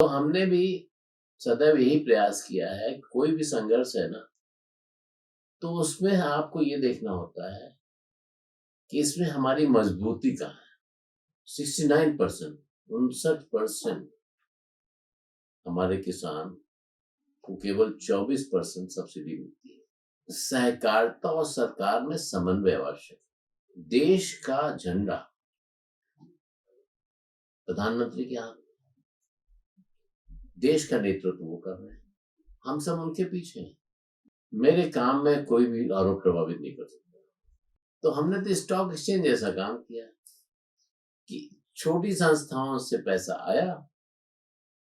तो हमने भी सदैव यही प्रयास किया है, कोई भी संघर्ष है ना, तो उसमें आपको ये देखना होता है कि इसमें हमारी मजबूती कहाँ है। 69% 59% हमारे किसान को केवल 24% सब्सिडी मिलती है। सहकारिता और सरकार में समन्वय आवश्यक है। देश का झंडा प्रधानमंत्री के हाथ, देश का नेतृत्व वो कर रहे हैं, हम सब उनके पीछे हैं। मेरे काम में कोई भी आरोप प्रभावित नहीं कर सकता। तो हमने तो स्टॉक एक्सचेंज जैसा काम किया कि छोटी संस्थाओं से पैसा आया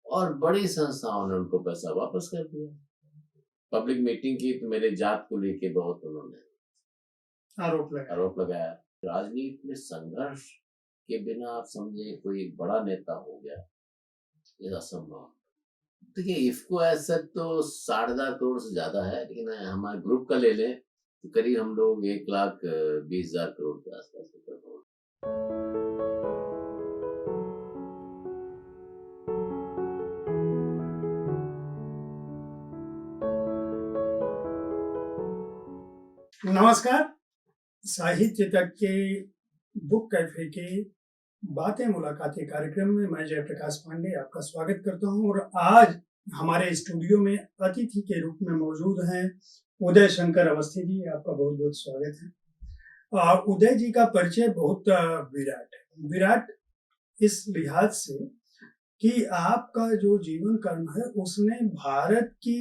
और बड़ी संस्थाओं ने उनको पैसा वापस कर दिया। पब्लिक मीटिंग की तो मेरे जात को लेके बहुत उन्होंने आरोप लगाया। राजनीति में संघर्ष के बिना आप समझे कोई एक बड़ा नेता हो गया, ये असंभव। देखिए इफको ऐसा तो 4.5 करोड़ से ज्यादा है, लेकिन हमारे ग्रुप का ले लें तो करीब हम लोग 1,20,000 करोड़ के आसपास होता है। नमस्कार। साहित्य तक के बुक कैफे के बातें मुलाकातें कार्यक्रम में मैं जयप्रकाश पांडे आपका स्वागत करता हूं और आज हमारे स्टूडियो में अतिथि के रूप में मौजूद हैं उदय शंकर अवस्थी जी। आपका बहुत बहुत स्वागत है। उदय जी का परिचय बहुत विराट है। विराट इस लिहाज से कि आपका जो जीवन कर्म है उसने भारत की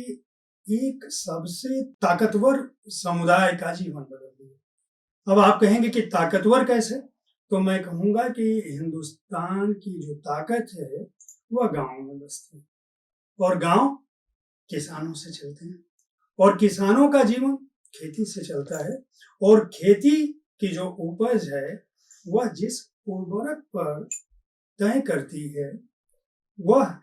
एक सबसे ताकतवर समुदाय का जीवन बदल दिया। अब आप कहेंगे कि ताकतवर कैसे, तो मैं कहूंगा कि हिंदुस्तान की जो ताकत है वह गांव में बसती है और गांव किसानों से चलते हैं और किसानों का जीवन खेती से चलता है और खेती की जो उपज है वह जिस उर्वरक पर तय करती है वह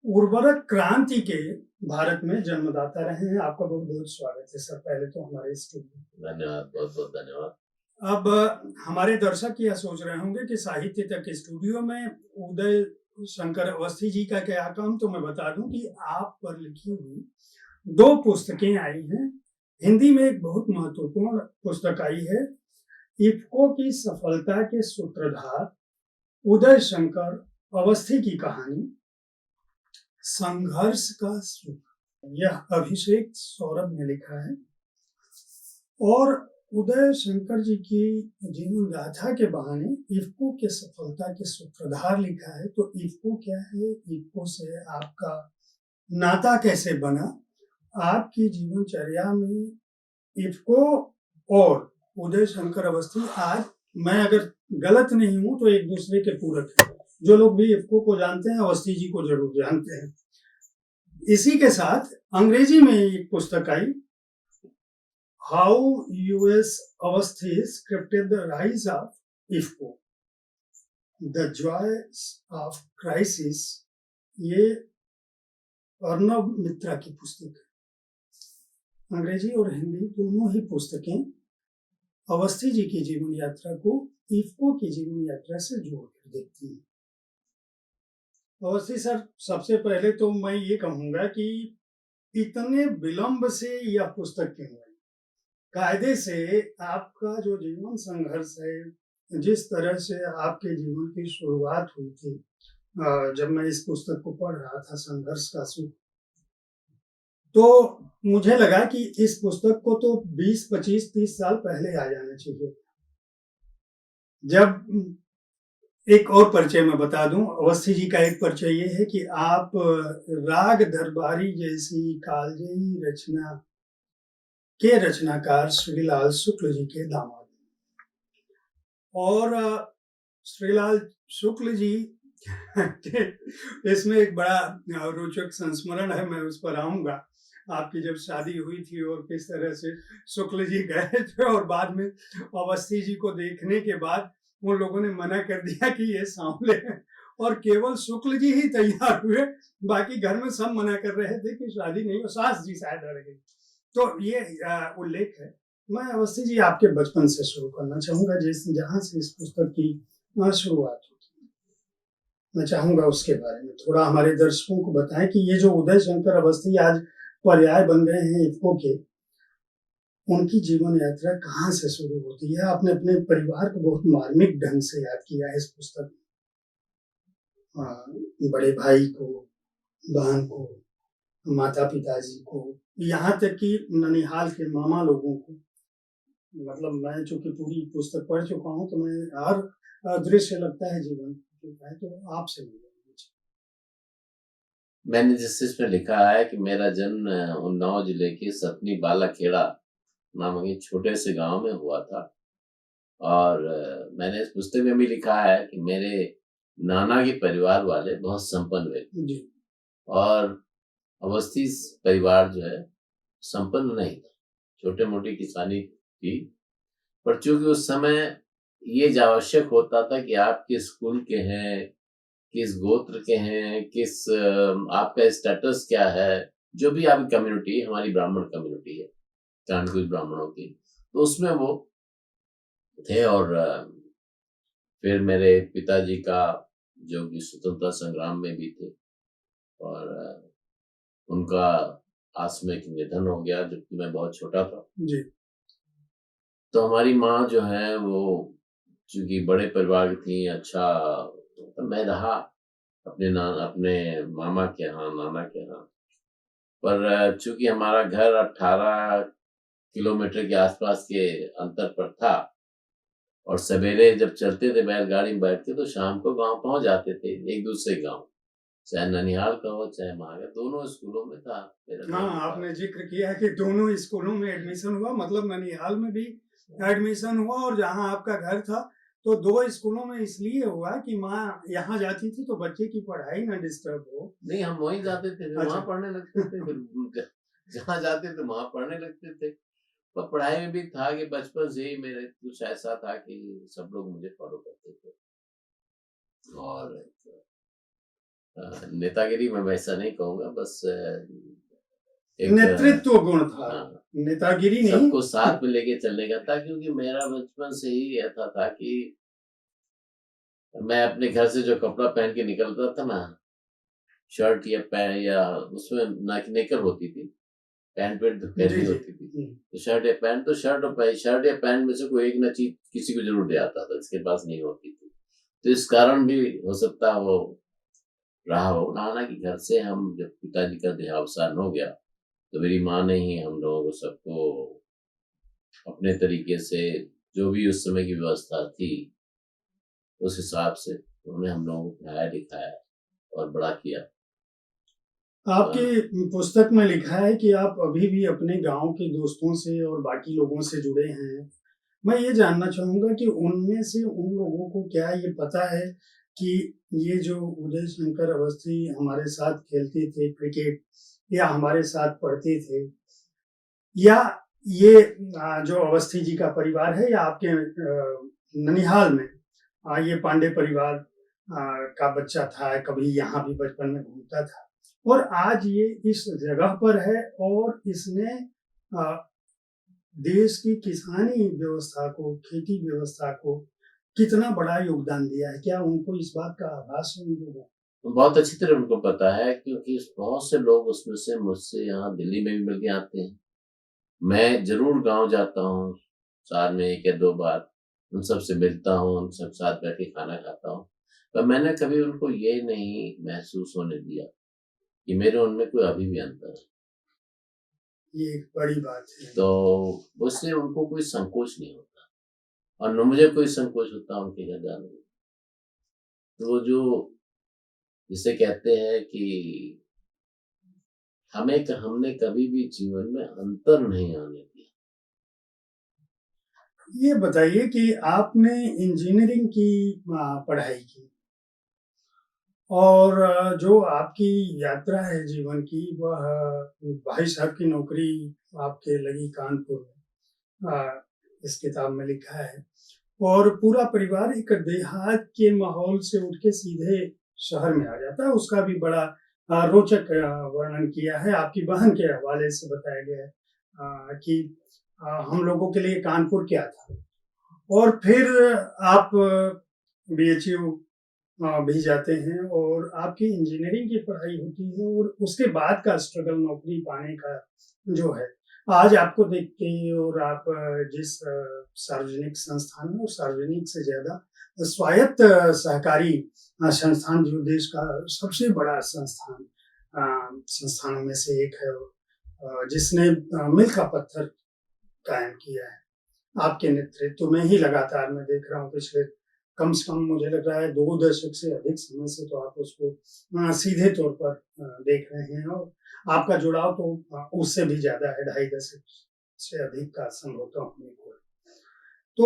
उर्वरक क्रांति के भारत में जन्मदाता रहे हैं। आपका बहुत बहुत स्वागत है सर, पहले तो हमारे स्टूडियो। धन्यवाद, बहुत बहुत धन्यवाद। अब हमारे दर्शक यह सोच रहे होंगे कि साहित्य तक के स्टूडियो में उदय शंकर अवस्थी जी का क्या काम, तो मैं बता दूं कि आप पर लिखी हुई 2 पुस्तकें आई हैं। हिंदी में एक बहुत महत्वपूर्ण पुस्तक आई है, इफको की सफलता के सूत्रधार उदय शंकर अवस्थी की कहानी संघर्ष का सुख। यह अभिषेक सौरभ ने लिखा है और उदय शंकर जी की जीवन गाथा के बहाने इफको के सफलता के सूत्रधार लिखा है। तो इफको क्या है, इफको से आपका नाता कैसे बना, आपकी जीवनचर्या में इफको और उदय शंकर अवस्थी, आज मैं अगर गलत नहीं हूं तो एक दूसरे के पूरक हैं। जो लोग भी इफको को जानते हैं अवस्थी जी को जरूर जानते हैं। इसी के साथ अंग्रेजी में एक पुस्तक आई, how U S Awasthi scripted the rise of IFFCO, the joys of crisis. ये अर्नब मित्रा की पुस्तक है। अंग्रेजी और हिंदी दोनों ही पुस्तकें अवस्थी जी की जीवन यात्रा को इफको की जीवन यात्रा से जोड़कर देखती हैं। अवस्थी सर, सबसे पहले तो मैं ये कहूंगा कि इतने विलंब से यह पुस्तक क्यों है? कायदे से आपका जो जीवन संघर्ष है, जिस तरह से आपके जीवन की शुरुआत हुई थी, जब मैं इस पुस्तक को पढ़ रहा था संघर्ष का सुख, तो मुझे लगा कि इस पुस्तक को तो 20, 25, 30 साल पहले आ जाना चाहिए। जब एक और परिचय मैं बता दूं, अवस्थी जी का एक परिचय ये है कि आप राग दरबारी जैसी कालजयी रचना के रचनाकार श्रीलाल शुक्ल जी के दामाद और श्रीलाल शुक्ल जी इसमें एक बड़ा रोचक संस्मरण है, मैं उस पर आऊंगा। आपकी जब शादी हुई थी और किस तरह से शुक्ल जी गए थे और बाद में अवस्थी जी को देखने के बाद उन लोगों ने मना कर दिया कि ये सांवले हैं और केवल शुक्ल जी ही तैयार हुए, बाकी घर में सब मना कर रहे थे कि शादी नहीं हो। सास जी शायद अड़ गई। तो ये उल्लेख है। मैं अवस्थी जी आपके बचपन से शुरू करना चाहूंगा, जहां से इस पुस्तक की शुरुआत हुई। मैं चाहूंगा उसके बारे में थोड़ा हमारे दर्शकों को बताएं कि ये जो उदय शंकर अवस्थी आज पर्याय बन गए हैं इफ्को के, उनकी जीवन यात्रा कहाँ से शुरू होती है? आपने अपने परिवार को बहुत मार्मिक ढंग से याद किया है इस पुस्तक में। बड़े भाई को, बहन को, माता पिताजी को, यहाँ तक कि ननिहाल के मामा लोगों को। मतलब मैं चूंकि पूरी पुस्तक पढ़ चुका हूँ, तो मैं हर दृश्य लगता है जीवन है, तो आपसे मिलूंगा। मैंने जिस इसमें लिखा है कि मेरा जन्म उन्नाव जिले के सतनी बालाखेड़ा नामक एक छोटे से गांव में हुआ था। और मैंने इस पुस्तक में भी लिखा है कि मेरे नाना के परिवार वाले बहुत संपन्न व्यक्ति जी। और अवस्थी परिवार जो है संपन्न नहीं था, छोटे मोटी किसानी थी। पर चूंकि उस समय ये जो आवश्यक होता था कि आप किस कुल के हैं, किस गोत्र के हैं, किस आपका स्टेटस क्या है, जो भी आपकी कम्युनिटी, हमारी ब्राह्मण कम्युनिटी है, चांदकुछ ब्राह्मणों की, तो उसमें वो थे। और फिर मेरे पिताजी का जो कि स्वतंत्रता संग्राम में भी थे, और उनका आकस्मिक निधन हो गया जबकि मैं बहुत छोटा था जी। तो हमारी माँ जो है वो चूंकि बड़े परिवार की थी, अच्छा तो मैं रहा अपने मामा के यहाँ, नाना के यहाँ। पर चूंकि हमारा घर 18 किलोमीटर के आसपास के अंतर पर था, और सवेरे जब चलते थे बैलगाड़ी में बैठ के, तो शाम को गांव पहुंच जाते थे, एक दूसरे गांव, चाहे ननिहाल का हो चाहे वहां का, दोनों स्कूलों में था मेरा हाँ, जन्म। आपने जिक्र किया है कि दोनों स्कूलों में एडमिशन हुआ, मतलब ननिहाल में भी एडमिशन हुआ और जहाँ आपका घर था, तो दो स्कूलों में इसलिए हुआ कि माँ यहाँ जाती थी तो बच्चे की पढ़ाई ना डिस्टर्ब हो। नहीं, हम वहीं जाते थे, फिर वहां अच्छा। पढ़ने लगते थे, फिर जहाँ जाते थे वहां पढ़ने लगते थे। पर पढ़ाई में भी था कि बचपन से ही मेरे कुछ ऐसा था कि सब लोग मुझे फॉलो करते थे। और नेतागिरी में वैसा नहीं कहूंगा, बस एक नेतृत्व गुण था, हाँ, नेतागिरी नहीं। सबको साथ में लेके चलने का था, क्योंकि मेरा बचपन से ही ऐसा था कि मैं अपने घर से जो कपड़ा पहन के निकलता था ना, शर्ट या पैंट, या उसमें नेकर होती थी, पैंट पेंट तो जी पहननी जी। होती थी, तो शर्ट या पैंट, तो शर्ट या पैंट में से कोई एक ना चीज किसी को जरूर दे आता था, इसके पास नहीं होती थी। तो इस कारण भी हो सकता वो रहा हो। नाना के घर से हम जब पिताजी का देहावसान हो गया, तो मेरी माँ ने ही हम लोगों को सबको अपने तरीके से, जो भी उस समय की व्यवस्था थी उस हिसाब से उन्होंने हम लोगों को पढ़ाया लिखाया और बड़ा किया। आपकी पुस्तक में लिखा है कि आप अभी भी अपने गांव के दोस्तों से और बाकी लोगों से जुड़े हैं। मैं ये जानना चाहूंगा कि उनमें से उन लोगों को क्या ये पता है कि ये जो उदय शंकर अवस्थी हमारे साथ खेलते थे क्रिकेट, या हमारे साथ पढ़ते थे, या ये जो अवस्थी जी का परिवार है, या आपके ननिहाल में ये पांडे परिवार का बच्चा था, कभी यहाँ भी बचपन में घूमता था और आज ये इस जगह पर है और इसने अ, देश की किसानी व्यवस्था को, खेती व्यवस्था को कितना बड़ा योगदान दिया है? क्या उनको इस बात का आभास है उन लोगों को? तो बहुत अच्छी तरह उनको पता है, क्योंकि बहुत से लोग उसमें से मुझसे यहाँ दिल्ली में भी मिल के आते हैं। मैं जरूर गांव जाता हूँ, साल में 1 या 2 बार, उन सबसे मिलता हूँ, उन सब साथ बैठ के खाना खाता हूँ। पर मैंने कभी उनको ये नहीं महसूस होने दिया कि मेरे उनमें कोई अभी भी अंतर है। ये एक बड़ी बात है। तो उससे उनको कोई संकोच नहीं होता, और न मुझे कोई संकोच होता उनके घर जाने में। तो वो जो जिसे कहते हैं कि हमने कभी भी जीवन में अंतर नहीं आने दिया। ये बताइए कि आपने इंजीनियरिंग की पढ़ाई की और जो आपकी यात्रा है जीवन की, वह भाई साहब की नौकरी आपके लगी कानपुर में, इस किताब में लिखा है, और पूरा परिवार एक देहात के माहौल से उठ के सीधे शहर में आ जाता है। उसका भी बड़ा रोचक वर्णन किया है। आपकी बहन के हवाले से बताया गया है कि हम लोगों के लिए कानपुर क्या था, और फिर आप बीएचयू भी जाते हैं और आपकी इंजीनियरिंग की पढ़ाई होती है और उसके बाद का स्ट्रगल नौकरी पाने का जो है, आज आपको देख के और आप जिस सार्वजनिक संस्थान में, और सार्वजनिक से ज़्यादा स्वायत्त सहकारी संस्थान जो देश का सबसे बड़ा संस्थानों में से एक है, जिसने मील का पत्थर कायम किया है। आपके नेतृत्व में ही लगातार मैं देख रहा हूँ पिछले कम से कम मुझे लग रहा है 2 दशक से अधिक समय से तो आप उसको सीधे तौर पर देख रहे हैं और आपका जुड़ाव तो उससे भी ज़्यादा है, 2.5 दशक से अधिक का संभवतः होने को है। तो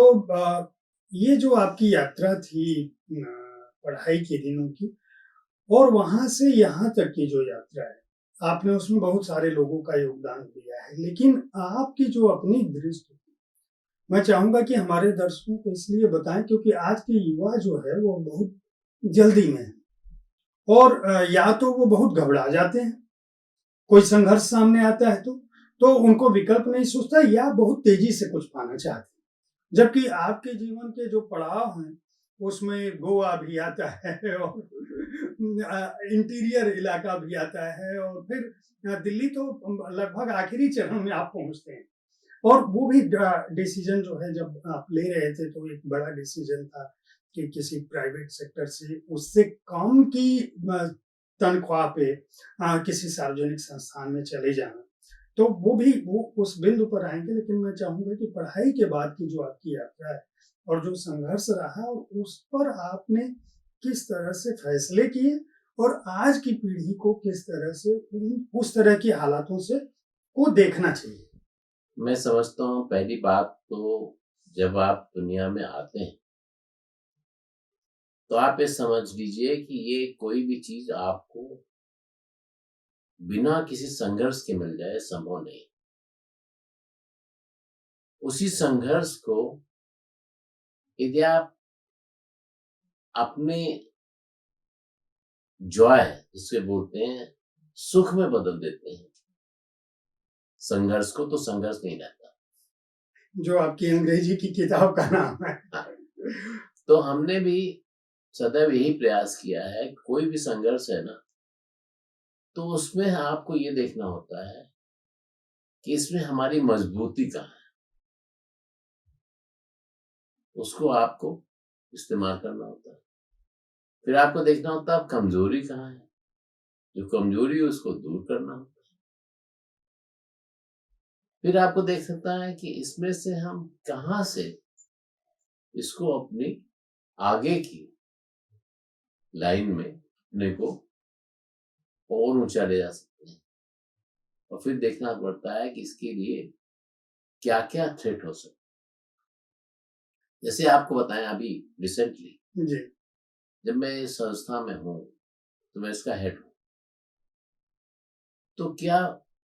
ये जो आपकी यात्रा थी पढ़ाई के दिनों की और वहाँ से यहाँ तक की जो यात्रा है, आपने उसमें बहुत सारे लोगों का योगदान दिया है, लेकिन आपकी जो अपनी दृष्टि, मैं चाहूँगा कि हमारे दर्शकों को इसलिए बताएँ क्योंकि आज के युवा जो है वो बहुत जल्दी में है और या तो वो बहुत घबरा जाते हैं, कोई संघर्ष सामने आता है तो उनको विकल्प नहीं सूझता या बहुत तेज़ी से कुछ पाना चाहते हैं। जबकि आपके जीवन के जो पड़ाव हैं, उसमें गोवा भी आता है और इंटीरियर इलाका भी आता है और फिर दिल्ली तो लगभग आखिरी चरण में आप पहुँचते हैं। और वो भी डिसीजन जो है जब आप ले रहे थे तो एक बड़ा डिसीजन था कि किसी प्राइवेट सेक्टर से उससे कम की तनख्वाह पे किसी सार्वजनिक संस्थान में चले जाना। तो वो उस बिंदु पर आएंगे, लेकिन मैं चाहूंगा कि पढ़ाई के बाद की जो आपकी यात्रा है और जो संघर्ष रहा और उस पर आपने किस तरह से फैसले किए और आज की पीढ़ी को किस तरह से उस तरह की हालातों से को देखना चाहिए। मैं समझता हूँ पहली बात तो जब आप दुनिया में आते हैं तो आप ये समझ लीजिए कि ये कोई भी चीज आपको बिना किसी संघर्ष के मिल जाए संभव नहीं। उसी संघर्ष को यदि आप अपने जॉय जिसके बोलते हैं सुख में बदल देते हैं, संघर्ष को तो संघर्ष नहीं रहता। जो आपकी अंग्रेजी की किताब का नाम है। हाँ। तो हमने भी सदैव यही प्रयास किया है, कोई भी संघर्ष है ना तो उसमें आपको ये देखना होता है कि इसमें हमारी मजबूती कहाँ है, उसको आपको इस्तेमाल करना होता है। फिर आपको देखना होता है कमजोरी कहाँ है, जो कमजोरी है उसको दूर करना होता है। फिर आपको देख सकता है कि इसमें से हम कहाँ से इसको अपनी आगे की लाइन में अपने को और ऊंचा ले जा सकते हैं। और फिर देखना पड़ता है कि इसके लिए क्या क्या थ्रेट हो सकते। जैसे आपको बताएं अभी रिसेंटली जी। जब मैं इस संस्था में हूँ तो मैं इसका हेड हूँ, तो क्या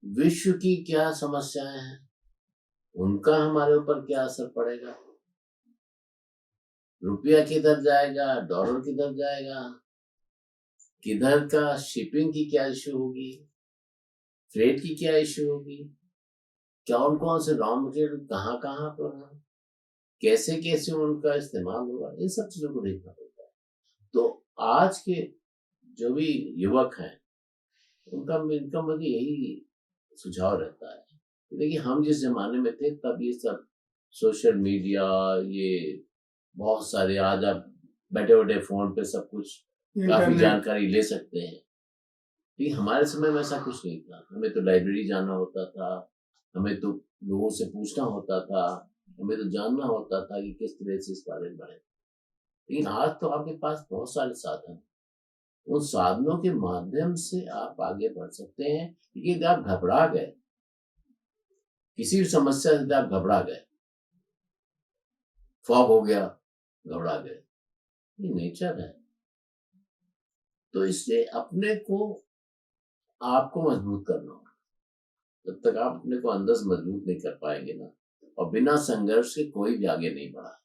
विश्व की क्या समस्याएं हैं उनका हमारे ऊपर क्या असर पड़ेगा, रुपया किधर जाएगा, डॉलर किधर जाएगा, किधर का शिपिंग की क्या इश्यू होगी, फ्रेट की क्या इश्यू होगी, कौन कौन से रॉ मटेरियल कहाँ कहाँ पर है, कैसे कैसे उनका इस्तेमाल होगा, इन सब चीजों को देखना पड़ता है। तो आज के जो भी युवक हैं उनका इनका मुझे यही सुझाव रहता है। देखिए हम जिस जमाने में थे तब ये सब सोशल मीडिया, ये बहुत सारे, आज आप बैठे बैठे फोन पे सब कुछ काफी इंटरनेट। जानकारी ले सकते हैं। लेकिन हमारे समय में ऐसा कुछ नहीं था, हमें तो लाइब्रेरी जाना होता था, हमें तो लोगों से पूछना होता था, हमें तो जानना होता था कि किस तरह से इस बारे में बढ़े। लेकिन आज तो आपके पास बहुत सारे साधन हैं, उन साधनों के माध्यम से आप आगे बढ़ सकते हैं। क्योंकि यदि आप घबरा गए किसी भी समस्या से, यदि आप घबरा गए, फॉग हो गया, घबरा गए, ये नेचर है। तो इसलिए अपने को आपको मजबूत करना होगा। जब तक आप अपने को अंदर से मजबूत नहीं कर पाएंगे ना, और बिना संघर्ष के कोई भी आगे नहीं बढ़ा।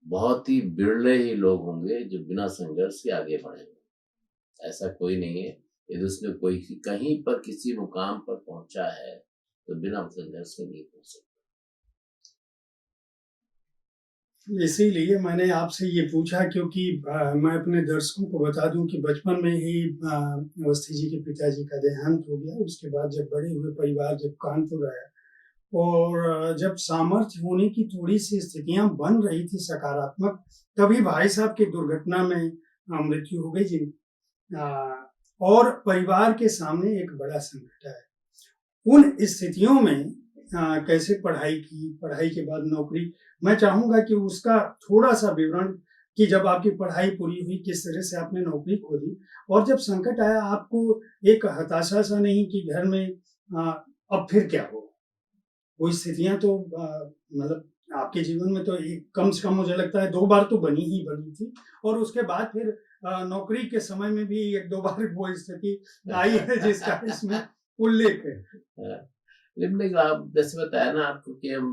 बहुत ही बिरले ही लोग होंगे जो बिना संघर्ष के आगे बढ़ेंगे। ऐसा कोई नहीं है। यदि उसने कोई कहीं पर किसी मुकाम पर पहुंचा है तो बिना संघर्ष के नहीं पहुंच सकता। इसीलिए मैंने आपसे ये पूछा क्योंकि मैं अपने दर्शकों को बता दूं कि बचपन में ही अवस्थी जी के पिताजी का देहांत हो गया। उसके बाद जब बड़े हुए, परिवार जब कानपुर आया और जब सामर्थ्य होने की थोड़ी-सी स्थितियाँ बन रही थी सकारात्मक, तभी भाई साहब की दुर्घटना में मृत्यु हो गई जी। और परिवार के सामने एक बड़ा संकट है। उन स्थितियों में कैसे पढ़ाई की, पढ़ाई के बाद नौकरी, मैं चाहूँगा कि उसका थोड़ा-सा विवरण कि जब आपकी पढ़ाई पूरी हुई, किस तरह से आपने नौकरी खोजी और जब संकट आया आपको एक हताशा-सा नहीं कि घर में अब फिर क्या होगा? वो स्थितियाँ तो मतलब आपके जीवन में तो एक कम से कम मुझे लगता है 2 बार तो बनी ही बनी थी और उसके बाद फिर नौकरी के समय में भी 1-2 बार वो स्थिति आई है जिसका इसमें उल्लेख है। लेकिन आप जैसे बताया ना आपको कि हम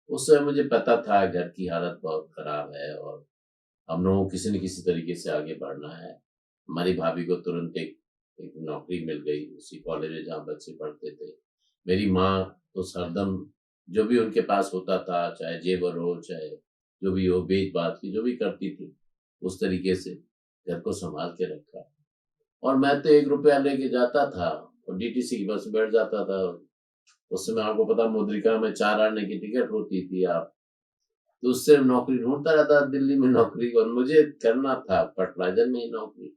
उस समय मुझे पता था घर की हालत बहुत खराब है और हम लोगों को किसी न किसी तरीके से आगे बढ़ना है। हमारी भाभी को तुरंत एक नौकरी मिल गई उसी कॉलेज में जहाँ बच्चे पढ़ते थे। मेरी माँ तो सरदम जो भी उनके पास होता था, चाहे जेवर हो, चाहे जो भी हो, बेच-बाच के जो भी करती थी, उस तरीके से घर को सँभाल के रखा। और मैं तो ₹1 लेके जाता था और डीटीसी की बस में बैठ जाता था। उस समय आपको पता मुद्रिका में 4 आने की टिकट होती थी आप तो उससे नौकरी ढूँढता रहता दिल्ली में नौकरी और मुझे करना था फर्टिलाइज़र में ही नौकरी।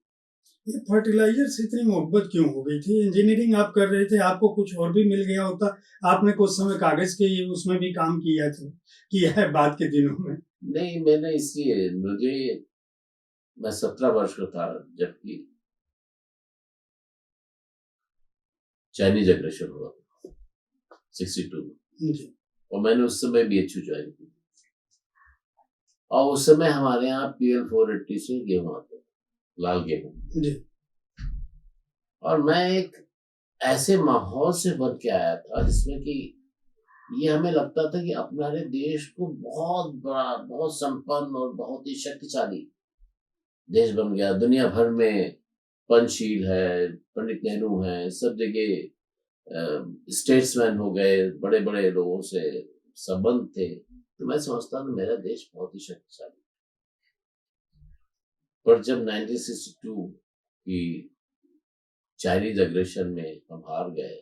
ये फर्टिलाइज़र से इतनी मोहब्बत क्यों हो गई थी? इंजीनियरिंग आप कर रहे थे, आपको कुछ और भी मिल गया होता। आपने कुछ समय कागज़ के उसमें भी काम किया है बाद के दिनों में। नहीं मैंने इसलिए मुझे मैं 17 वर्ष का था जबकि चाइनीज़ एग्रेशन हुआ 62 में जी, और मैंने उस समय बीएचयू जॉइन की और उस समय हमारे यहाँ पीएल 480 से गेहूँ आता था, लाल गेहूँ। जी। और मैं एक ऐसे माहौल से बन के आया था जिसमें कि ये हमें लगता था कि अपने देश को बहुत बड़ा, बहुत संपन्न और बहुत ही शक्तिशाली देश बन गया। दुनिया भर में पंचशील है, पंडित नेहरू हैं, सब जगह स्टेट्समैन हो गए, बड़े-बड़े लोगों से संबंध थे। तो मैं समझता हूँ मेरा देश बहुत ही शक्तिशाली। पर जब 1962 की चाइनीज एग्रेशन में हम हार गए,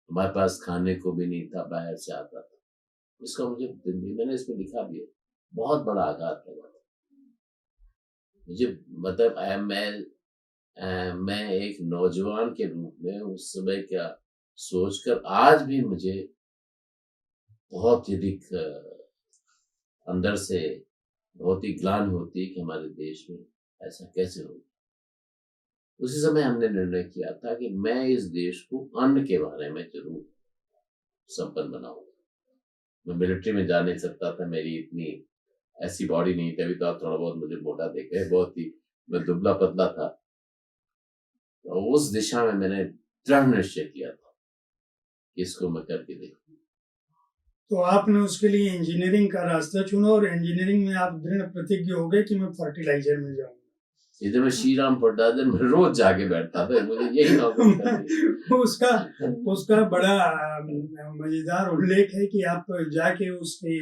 हमारे पास खाने को भी नहीं था, बाहर से आता था। इसका मुझे मैंने इसमें लिखा भी है, बहुत बड़ा आघात लगा था। मुझे मतलब मैं एक नौजवान के रूप में उस समय का सोचकर आज भी मुझे बहुत ही अधिक अंदर से बहुत ही ग्लानि होती है कि हमारे देश में ऐसा कैसे हो गया। उसी समय हमने निर्णय किया था कि मैं इस देश को अन्न के बारे में ज़रूर संपन्न बनाऊँगा। मैं मिलिट्री में जा नहीं सकता था, मेरी इतनी ऐसी बॉडी नहीं थी, अभी तो आप थोड़ा बहुत मुझे मोटा देख रहे हैं, बहुत ही मैं दुबला-पतला था। तो उस दिशा में मैंने दृढ़ निश्चय किया था कि इसको मैं करके देखूँगा। तो आपने उसके लिए इंजीनियरिंग का रास्ता चुना और इंजीनियरिंग में आप दृढ़ प्रतिज्ञ हो गए कि मैं फर्टिलाइज़र में जाऊँगा। इधर मैं श्रीराम फर्टिलाइज़र में रोज़ जाके बैठता था, मुझे यही नौकरी करनी है। उसका उसका बड़ा मज़ेदार उल्लेख है कि आप जाके उसके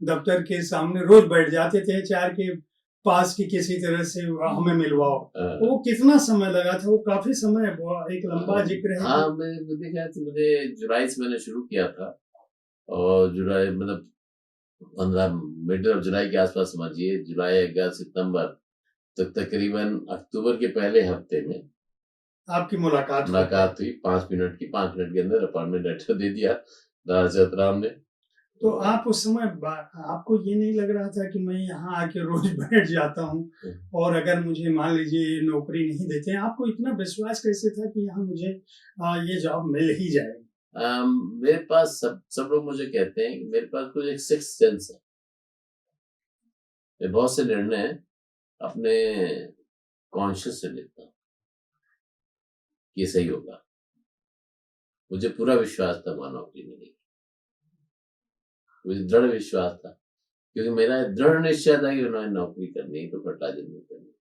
दफ्तर के सामने रोज़ बैठ जाते थे, एचआर के पास कि किसी तरह से हमें मिलवाओ। वो कितना समय लगा था? वो काफ़ी समय एक लंबा ज़िक्र है हाँ, कि मुझे ख़ैर से मुझे जुलाई से मैंने शुरू किया था और जुलाई मतलब 15 मिडल ऑफ जुलाई के आस-पास समझिए, जुलाई, अगस्त, सितंबर तो तकरीबन अक्टूबर के पहले हफ्ते में आपकी मुलाकात हो गई। मुलाकात हुई 5 मिनट की, 5 मिनट के अंदर अपॉइंटमेंट लेटर दे दिया दारा सतराम ने। तो तो आप उस समय आपको ये नहीं लग रहा था कि मैं यहाँ आके रोज बैठ जाता हूँ और अगर मुझे मान लीजिए नौकरी नहीं देते हैं, आपको इतना विश्वास कैसे था कि यहाँ मुझे ये जॉब मिल ही जाएगी? मेरे पास सब सब लोग मुझे कहते हैं कि मेरे पास कुछ एक सिक्स्थ सेंस है। मैं बहुत से निर्णय अपने कॉन्शियस से लेता हूँ, कि ये सही होगा। मुझे पूरा विश्वास था वहाँ नौकरी मिलेगी। मुझे दृढ़ विश्वास था, क्योंकि मेरा दृढ़ निश्चय था कि उन्होंने नौकरी करनी है तो फर्टिलाइज़र में करनी है।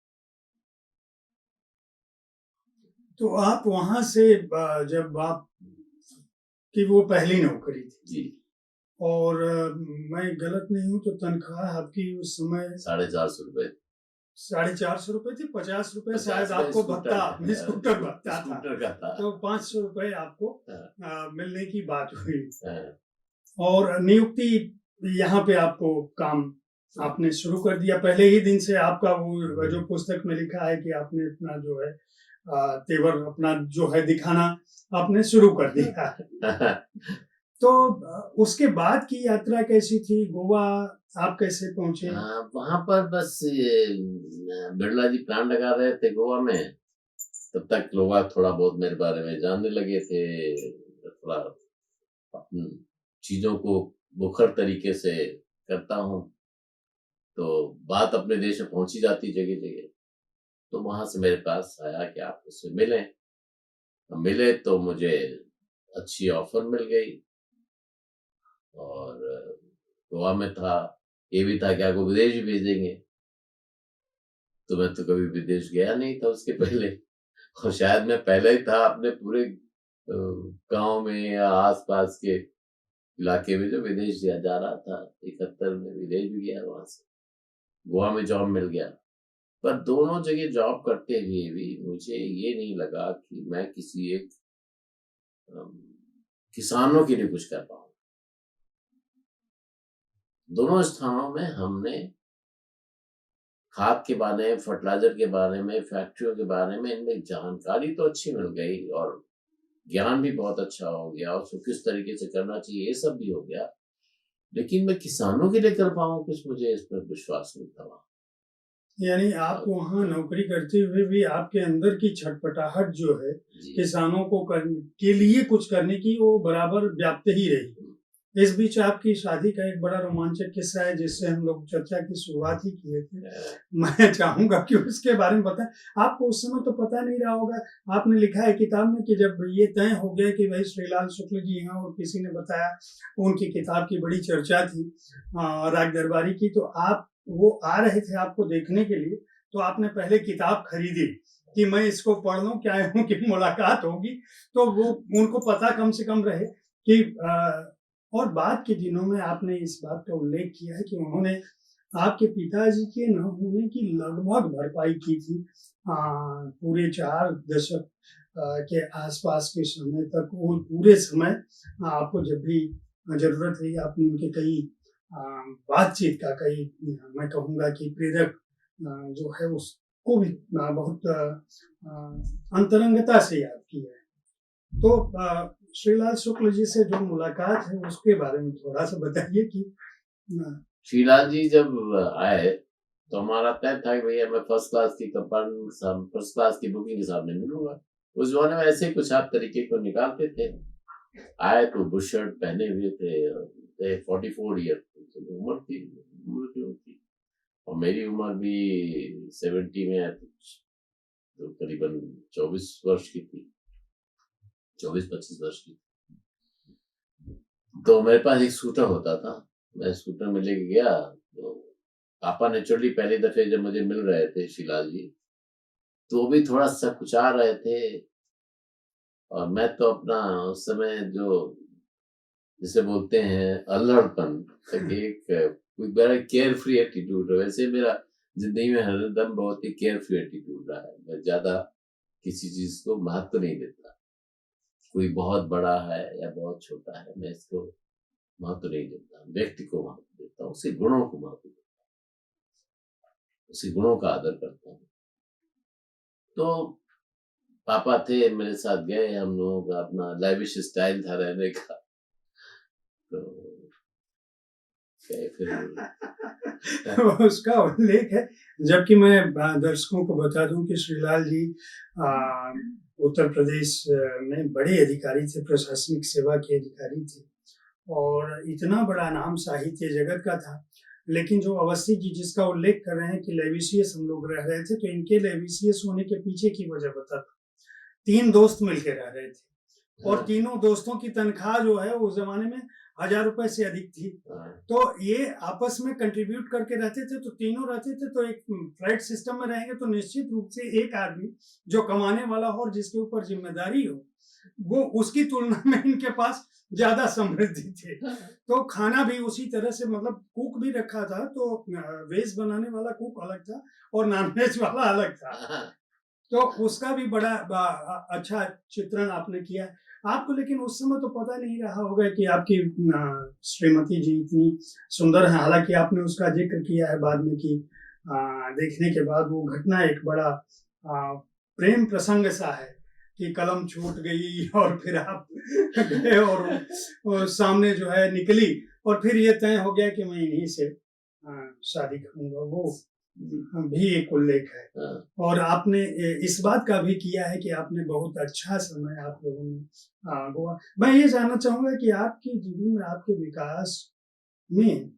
तो आप वहाँ से जब आप की वो पहली नौकरी थी जी। और मैं गलत नहीं हूँ तो तनख्वाह आपकी उस समय 450 रुपए 450 रुपए थी, 50 रुपए 50 शायद में आपको स्कूटर भत्ता स्कूटर भत्ता था, स्कूटर का था। तो 500 रुपए आपको हाँ, मिलने की बात हुई हाँ, और नियुक्ति यहाँ पे आपको काम आपने शुरू कर दिया पहले ही दिन से। आपका वो जो पुस्तक में लिखा है कि आपने अपना जो है तेवर अपना जो है दिखाना आपने शुरू कर दिया। तो उसके बाद की यात्रा कैसी थी? गोवा आप कैसे पहुंचे? वहां पर बस ये बिरला जी प्लान लगा रहे थे गोवा में, तब तक लोग थोड़ा बहुत मेरे बारे में जानने लगे थे, थोड़ा अपनी चीजों को मुखर तरीके से करता हूँ, तो बात अपने देश में पहुंची जाती जगह जगह। तो वहां से मेरे पास आया कि आप उससे मिले तो मुझे अच्छी ऑफर मिल गई और गोवा में था, ये भी था कि आपको विदेश भी भेजेंगे। तो मैं तो कभी विदेश गया नहीं था उसके पहले, और शायद मैं पहले ही था अपने पूरे गांव में या आसपास के इलाके में जो विदेश जा रहा था। 71 में विदेश भी गया, वहां से गोवा में जॉब मिल गया। पर दोनों जगह जॉब करते हुए भी मुझे ये नहीं लगा कि मैं किसी एक किसानों के लिए कुछ कर पाऊँ। दोनों स्थानों में हमने खाद के बारे में, फर्टिलाइजर के बारे में, फैक्ट्रियों के बारे में, इनमें जानकारी तो अच्छी मिल गई और ज्ञान भी बहुत अच्छा हो गया, उसको किस तरीके से करना चाहिए ये सब भी हो गया। लेकिन मैं किसानों के लिए कर पाऊँ कुछ, मुझे इस पर विश्वास नहीं था वहाँ। यानी आप वहाँ नौकरी करते हुए भी आपके अंदर की छटपटाहट जो है जी। किसानों को के लिए कुछ करने की वो बराबर व्याप्त ही रही। इस बीच आपकी शादी का एक बड़ा रोमांचक किस्सा है जिससे हम लोग चर्चा की शुरुआत ही किए थे। मैं चाहूंगा कि उसके बारे में बताएं। आपको उस समय तो पता नहीं रहा होगा, आपने लिखा है किताब में कि जब ये तय हो गया कि भाई श्रीलाल शुक्ल जी हैं और किसी ने बताया, उनकी किताब की बड़ी चर्चा थी राग दरबारी की, तो आप वो आ रहे थे आपको देखने के लिए, तो आपने पहले किताब खरीदी कि मैं इसको पढ़ लूं, क्या उनकी मुलाकात होगी, तो वो उनको पता कम से कम रहे कि और बाद के दिनों में आपने इस बात का उल्लेख किया है कि उन्होंने आपके पिताजी के न होने की लगभग भरपाई की थी पूरे 4 दशक के आसपास के समय तक। वो पूरे समय आपको जब भी जरूरत रही आपने उनके कई बातचीत का कई, मैं कहूँगा कि प्रेरक जो है उसको भी बहुत अंतरंगता से याद किया है। तो श्रीलाल शुक्ल जी से जो मुलाकात है उसके बारे में थोड़ा सा बताइए कि श्रीलाल जी जब आए तो हमारा तय था कि भैया मैं फर्स्ट क्लास की बुकिंग के सामने मिलूंगा। उस जमाने में ऐसे कुछ आप तरीके को निकालते थे। आए तो बुश शर्ट पहने हुए थे, 44 ईयर उम्र थी और मेरी उम्र भी 70 में है, तो करीबन 24 वर्ष की थी, 24-25 वर्ष की। तो मेरे पास एक स्कूटर होता था, मैं स्कूटर में लेके गया। तो पापा नेचुरली पहली दफे जब मुझे मिल रहे थे श्रीलाल जी, तो वो भी थोड़ा सकुचा रहे थे और मैं तो अपना उस समय जो जिसे बोलते हैं अल्हड़पन, एक बड़ा केयर फ्री एटीट्यूड, वैसे मेरा जिंदगी में हरदम बहुत ही केयर फ्री एटीट्यूड रहा है। मैं ज्यादा किसी चीज को महत्व नहीं देता, कोई बहुत बड़ा है या बहुत छोटा है, मैं इसको महत्व नहीं देता, व्यक्ति को महत्व देता हूँ, उसके गुणों को महत्व देता हूँ, उसके गुणों का आदर करता हूँ। तो पापा थे, मेरे साथ गए, हम लोगों का अपना लाइविश स्टाइल था रहने का, तो फिर उसका उल्लेख है। जबकि मैं दर्शकों को बता दूं कि श्रीलाल जी उत्तर प्रदेश में बड़े अधिकारी थे, प्रशासनिक सेवा के अधिकारी थे और इतना बड़ा नाम साहित्य जगत का था। लेकिन जो अवस्थी जी जिसका उल्लेख कर रहे हैं कि लेविशियस हम लोग रह रहे थे, तो इनके लेविशियस होने के पीछे की वजह बताता। 3 दोस्त मिलकर रह रहे थे और तीनों दोस्तों की तनख्वाह जो है उस जमाने में 1000 रुपए से अधिक थी। हाँ, तो ये आपस में कंट्रीब्यूट करके रहते थे, तो तीनों रहते थे, तो एक फ्लैट सिस्टम में रहेंगे तो निश्चित रूप से एक आदमी जो कमाने वाला हो और जिसके ऊपर जिम्मेदारी हो, वो उसकी तुलना में इनके पास ज्यादा समृद्धि थी। तो खाना भी उसी तरह से, मतलब कुक भी रखा था, तो वेज बनाने वाला कुक अलग था और नॉन वेज वाला अलग था। हाँ, तो उसका भी बड़ा अच्छा चित्रण आपने किया। आपको लेकिन उस समय तो पता नहीं रहा होगा कि आपकी श्रीमती जी इतनी सुंदर है। हालांकि आपने उसका जिक्र किया है बाद में कि देखने के बाद वो घटना एक बड़ा प्रेम प्रसंग सा है कि कलम छूट गई और फिर आप गए और सामने जो है निकली और फिर ये तय हो गया कि मैं इन्हीं से शादी करूंगा। वो भी एक उल्लेख है। हाँ, और आपने इस बात का भी किया है कि आपने बहुत अच्छा समय आप लोगों ने गोवा। मैं ये जानना चाहूंगा कि आपके जीवन में, आपके विकास में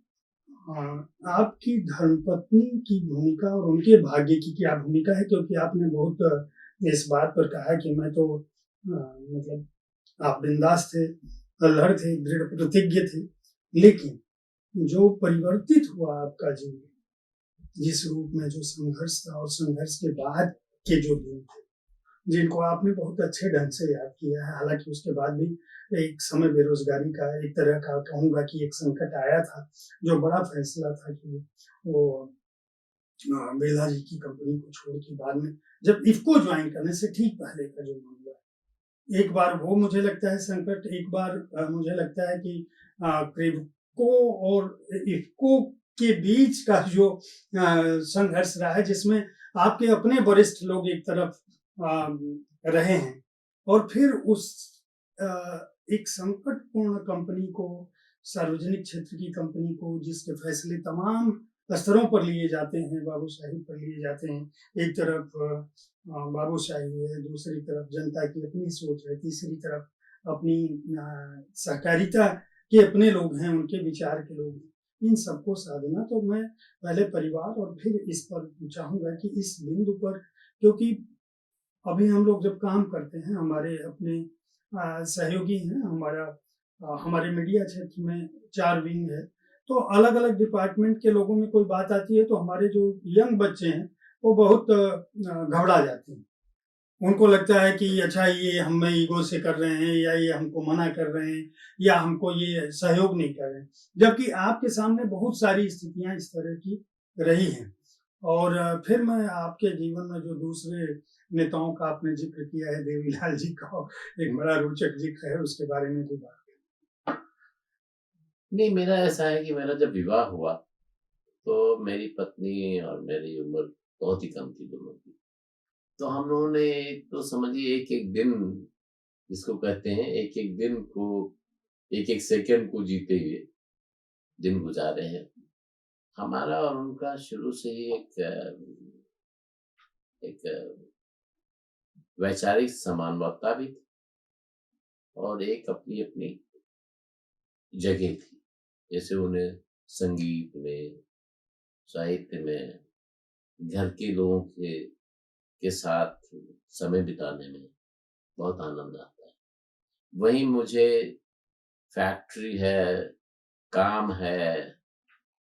आपकी धर्मपत्नी की भूमिका और उनके भाग्य की क्या भूमिका है, क्योंकि आपने बहुत इस बात पर कहा कि मैं तो मतलब आप बिंदास थे, अल्हड़ थे, दृढ़ प्रतिज्ञ थे, लेकिन जो परिवर्तित हुआ आपका जीवन, जिस रूप में जो संघर्ष था और संघर्ष के बाद के जो दिन थे, जिनको आपने बहुत अच्छे ढंग से याद किया है। हालांकि उसके बाद भी एक समय बेरोजगारी का, एक तरह का कहूँगा कि एक संकट आया था, जो बड़ा फैसला था कि वो बिरला जी की कंपनी को छोड़ के बाद में जब इफको ज्वाइन करने से ठीक पहले का जो मामला है, एक बार वो मुझे लगता है संकट, एक बार मुझे लगता है कि क्रिप्को और इफको के बीच का जो संघर्ष रहा है, जिसमें आपके अपने वरिष्ठ लोग एक तरफ रहे हैं और फिर उस एक संकटपूर्ण कंपनी को, सार्वजनिक क्षेत्र की कंपनी को, जिसके फैसले तमाम स्तरों पर लिए जाते हैं, बाबूशाही पर लिए जाते हैं। एक तरफ बाबूशाही है, दूसरी तरफ जनता की अपनी सोच है, तीसरी तरफ अपनी सहकारिता के अपने लोग हैं, उनके विचार के लोग हैं। इन सबको साधना, तो मैं पहले परिवार और फिर इस पर चाहूंगा कि इस बिंदु पर, क्योंकि अभी हम लोग जब काम करते हैं, हमारे अपने सहयोगी हैं, हमारे मीडिया क्षेत्र में 4 विंग है, तो अलग अलग डिपार्टमेंट के लोगों में कोई बात आती है तो हमारे जो यंग बच्चे हैं वो बहुत घबरा जाते हैं। उनको लगता है कि अच्छा ये हमें ईगो से कर रहे हैं, या ये हमको मना कर रहे हैं, या हमको ये सहयोग नहीं कर रहे हैं, जबकि आपके सामने बहुत सारी स्थितियां इस तरह की रही हैं। और फिर मैं आपके जीवन में जो दूसरे नेताओं का आपने जिक्र किया है, देवीलाल जी का एक बड़ा रोचक जिक्र है, उसके बारे में भी बात। नहीं, मेरा ऐसा है कि मेरा जब विवाह हुआ तो मेरी पत्नी और मेरी उम्र बहुत ही कम थी दोनों की। तो हम लोगों ने, तो समझिए एक एक दिन, जिसको कहते हैं एक एक दिन को, एक एक सेकंड को जीते हुए दिन गुजारे हैं। हमारा और उनका शुरू से ही एक वैचारिक समानता भी थी और एक अपनी अपनी जगह थी। जैसे उन्हें संगीत में, साहित्य में, घर के लोगों के साथ समय बिताने में बहुत आनंद आता है। वहीं मुझे फैक्ट्री है, काम है,